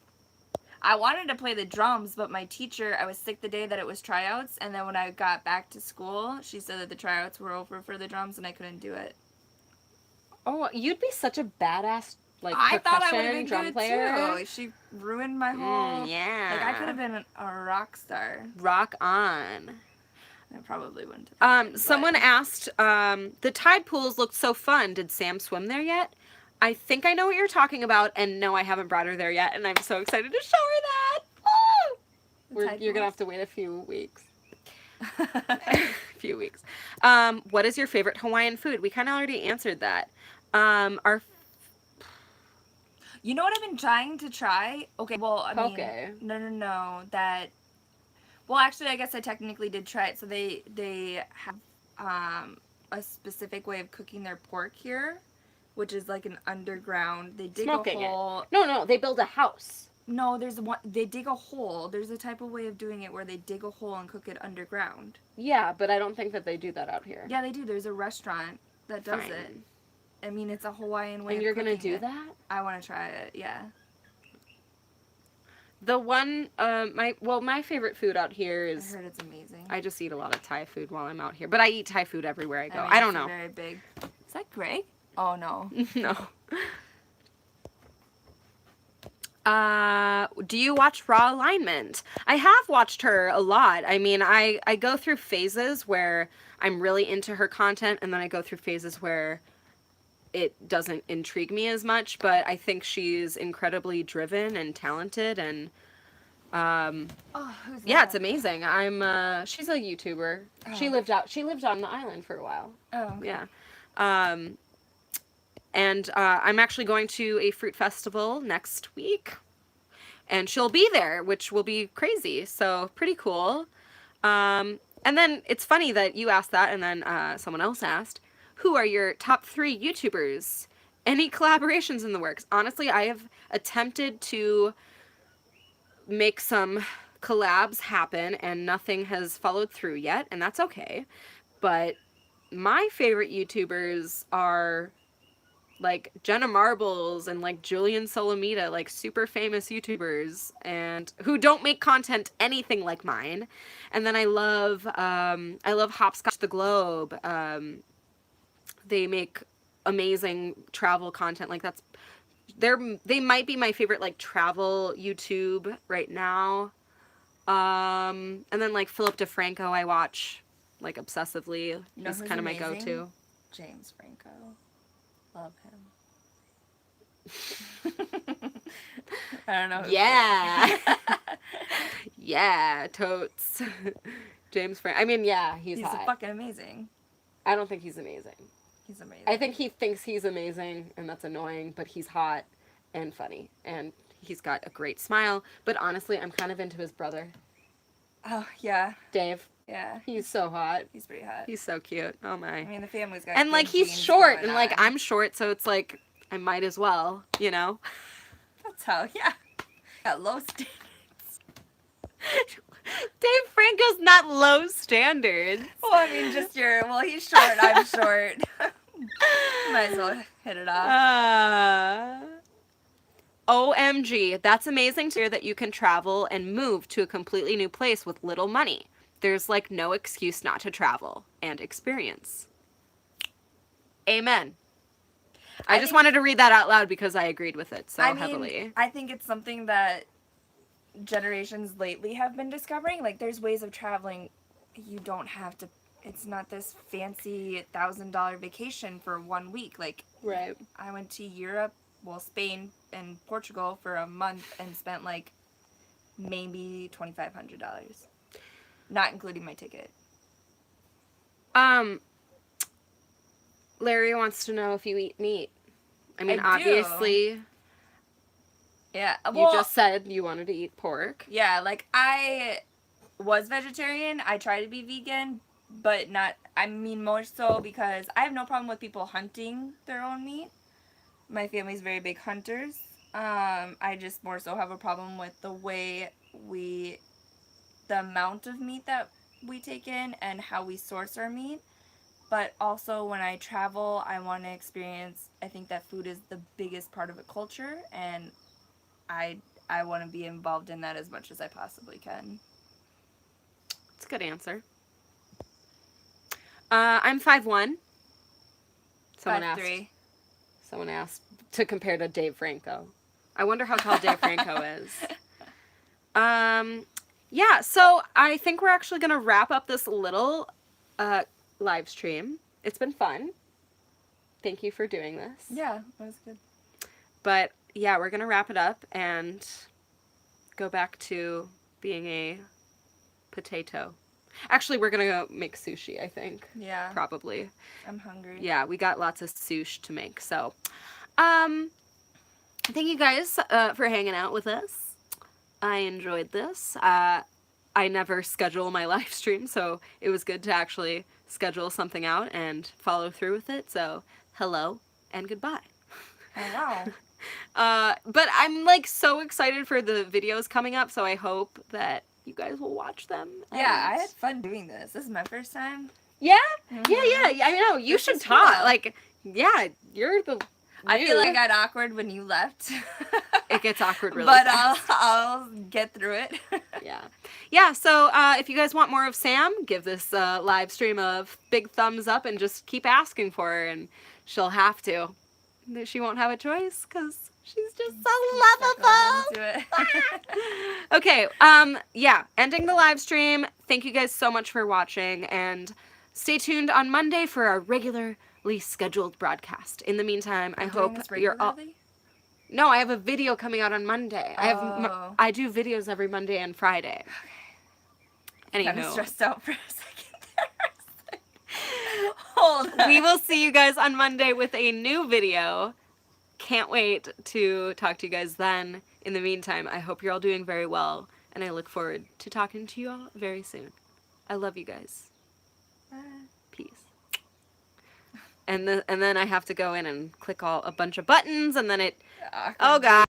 Speaker 1: I wanted to play the drums, but my teacher, I was sick the day that it was tryouts, and then when I got back to school, she said that the tryouts were over for the drums, and I couldn't do it.
Speaker 2: Oh, you'd be such a badass, like,
Speaker 1: I thought I would have
Speaker 2: percussion
Speaker 1: been
Speaker 2: drum
Speaker 1: good
Speaker 2: player.
Speaker 1: too. She ruined my whole.
Speaker 2: Yeah.
Speaker 1: Like, I could have been a rock star.
Speaker 2: Rock on.
Speaker 1: I probably wouldn't have. Been,
Speaker 2: Someone asked, the tide pools looked so fun. Did Sam swim there yet? I think I know what you're talking about, and no, I haven't brought her there yet, and I'm so excited to show her that. Oh! You're gonna have to wait a few weeks. What is your favorite Hawaiian food? We kind of already answered that.
Speaker 1: You know what I've been trying to try? Okay, well, I mean,
Speaker 2: Poke.
Speaker 1: no, that. Well, actually, I guess I technically did try it. So they have a specific way of cooking their pork here, which is like an underground. They dig
Speaker 2: Smoking
Speaker 1: a hole.
Speaker 2: it. No, they build a house.
Speaker 1: No, there's one. They dig a hole. There's a type of way of doing it where they dig a hole and cook it underground.
Speaker 2: Yeah, but I don't think that they do that out here.
Speaker 1: Yeah, they do. There's a restaurant that does it. I mean, it's a Hawaiian way.
Speaker 2: And you're gonna
Speaker 1: cooking
Speaker 2: do
Speaker 1: it.
Speaker 2: that?
Speaker 1: I want to try it. Yeah.
Speaker 2: The one, my favorite food out here
Speaker 1: I
Speaker 2: is.
Speaker 1: heard it's amazing.
Speaker 2: I just eat a lot of Thai food while I'm out here, but I eat Thai food everywhere I go.
Speaker 1: mean,
Speaker 2: I don't
Speaker 1: it's
Speaker 2: know.
Speaker 1: Very big. Is that Greg? Oh no.
Speaker 2: No. Do you watch Raw Alignment? I have watched her a lot. I mean, I go through phases where I'm really into her content, and then I go through phases where it doesn't intrigue me as much, but I think she's incredibly driven and talented, and
Speaker 1: Who's
Speaker 2: yeah,
Speaker 1: that?
Speaker 2: it's amazing. She's a YouTuber.
Speaker 1: Oh.
Speaker 2: She lived on the island for a while.
Speaker 1: Oh. Okay.
Speaker 2: Yeah. And I'm actually going to a fruit festival next week, and she'll be there, which will be crazy. So pretty cool. And then it's funny that you asked that, and then someone else asked, who are your top 3 YouTubers? Any collaborations in the works? Honestly, I have attempted to make some collabs happen, and nothing has followed through yet, and that's okay. But my favorite YouTubers are like Jenna Marbles and like Julian Solomita, like super famous YouTubers, and who don't make content anything like mine. And then I love Hopscotch the Globe. They make amazing travel content. Like they might be my favorite like travel YouTube right now. And then like Philip DeFranco I watch like obsessively.
Speaker 1: You know
Speaker 2: He's
Speaker 1: who's
Speaker 2: kind of my
Speaker 1: amazing?
Speaker 2: go-to.
Speaker 1: James Franco. Love him. I don't know.
Speaker 2: Yeah. Yeah, totes. James Franco. I mean, yeah, he's hot.
Speaker 1: fucking amazing.
Speaker 2: I don't think he's amazing.
Speaker 1: He's amazing.
Speaker 2: I think he thinks he's amazing, and that's annoying, but he's hot and funny, and he's got a great smile. But honestly, I'm kind of into his brother,
Speaker 1: Oh, yeah.
Speaker 2: Dave.
Speaker 1: Yeah.
Speaker 2: He's so hot.
Speaker 1: He's pretty hot.
Speaker 2: He's so cute. Oh my.
Speaker 1: I mean, the family's got
Speaker 2: And like
Speaker 1: good
Speaker 2: he's
Speaker 1: genes
Speaker 2: short,
Speaker 1: going
Speaker 2: and like
Speaker 1: on.
Speaker 2: I'm short, so it's like I might as well, you know.
Speaker 1: That's how, yeah. Got low standards.
Speaker 2: Dave Franco's not low standards.
Speaker 1: Well, I mean, he's short, I'm short. Might as well hit it off.
Speaker 2: OMG, that's amazing to hear that you can travel and move to a completely new place with little money. There's like no excuse not to travel and experience. Amen. I just wanted to read that out loud because I agreed with it so
Speaker 1: I mean,
Speaker 2: heavily.
Speaker 1: I think it's something that generations lately have been discovering. Like, there's ways of traveling you don't have to. It's not this fancy $1,000 vacation for 1 week. Like,
Speaker 2: Right.
Speaker 1: I went to Europe, well, Spain and Portugal for a month and spent like maybe $2,500, not including my ticket.
Speaker 2: Larry wants to know if you eat meat. I mean,
Speaker 1: I do.
Speaker 2: obviously,
Speaker 1: Yeah.
Speaker 2: you
Speaker 1: Well,
Speaker 2: just said you wanted to eat pork.
Speaker 1: yeah, like I was vegetarian. I tried to be vegan, but not. I mean, more so because I have no problem with people hunting their own meat. My family's very big hunters. I just more so have a problem with the way the amount of meat that we take in and how we source our meat. But also when I travel, I want to experience, I think that food is the biggest part of a culture, and I want to be involved in that as much as I possibly can.
Speaker 2: It's a good answer. I'm 5'1". Someone asked to compare to Dave Franco. I wonder how tall Dave Franco is. Yeah, so I think we're actually going to wrap up this little live stream. It's been fun. Thank you for doing this.
Speaker 1: Yeah, that was good.
Speaker 2: But yeah, we're going to wrap it up and go back to being a potato. Actually, we're going to go make sushi, I think.
Speaker 1: Yeah.
Speaker 2: Probably.
Speaker 1: I'm hungry.
Speaker 2: Yeah, we got lots of sushi to make. So, thank you guys for hanging out with us. I enjoyed this. I never schedule my live stream, so it was good to actually schedule something out and follow through with it. So, hello and goodbye.
Speaker 1: Oh,
Speaker 2: wow. But I'm like so excited for the videos coming up, so I hope that you guys will watch them.
Speaker 1: Yeah, I had fun doing this. This is my first time.
Speaker 2: Yeah? Mm-hmm. Yeah. I know. You should talk. Cool. Like, yeah, you're the...
Speaker 1: I feel like I got awkward when you left.
Speaker 2: It gets awkward really
Speaker 1: but
Speaker 2: fast.
Speaker 1: I'll get through it.
Speaker 2: Yeah, so if you guys want more of Sam, give this live stream a big thumbs up and just keep asking for her, and she'll have to. She won't have a choice because she's just so lovable. Okay, yeah, ending the live stream. Thank you guys so much for watching, and stay tuned on Monday for our regularly scheduled broadcast. In the meantime, I hope you're all... No, I have a video coming out on Monday. I do videos every Monday and Friday. Anywho.
Speaker 1: I'm stressed out for a second there. Hold on.
Speaker 2: We will see you guys on Monday with a new video. Can't wait to talk to you guys then. In the meantime, I hope you're all doing very well, and I look forward to talking to you all very soon. I love you guys. Peace. And then I have to go in and click a bunch of buttons, and then it... Oh, God.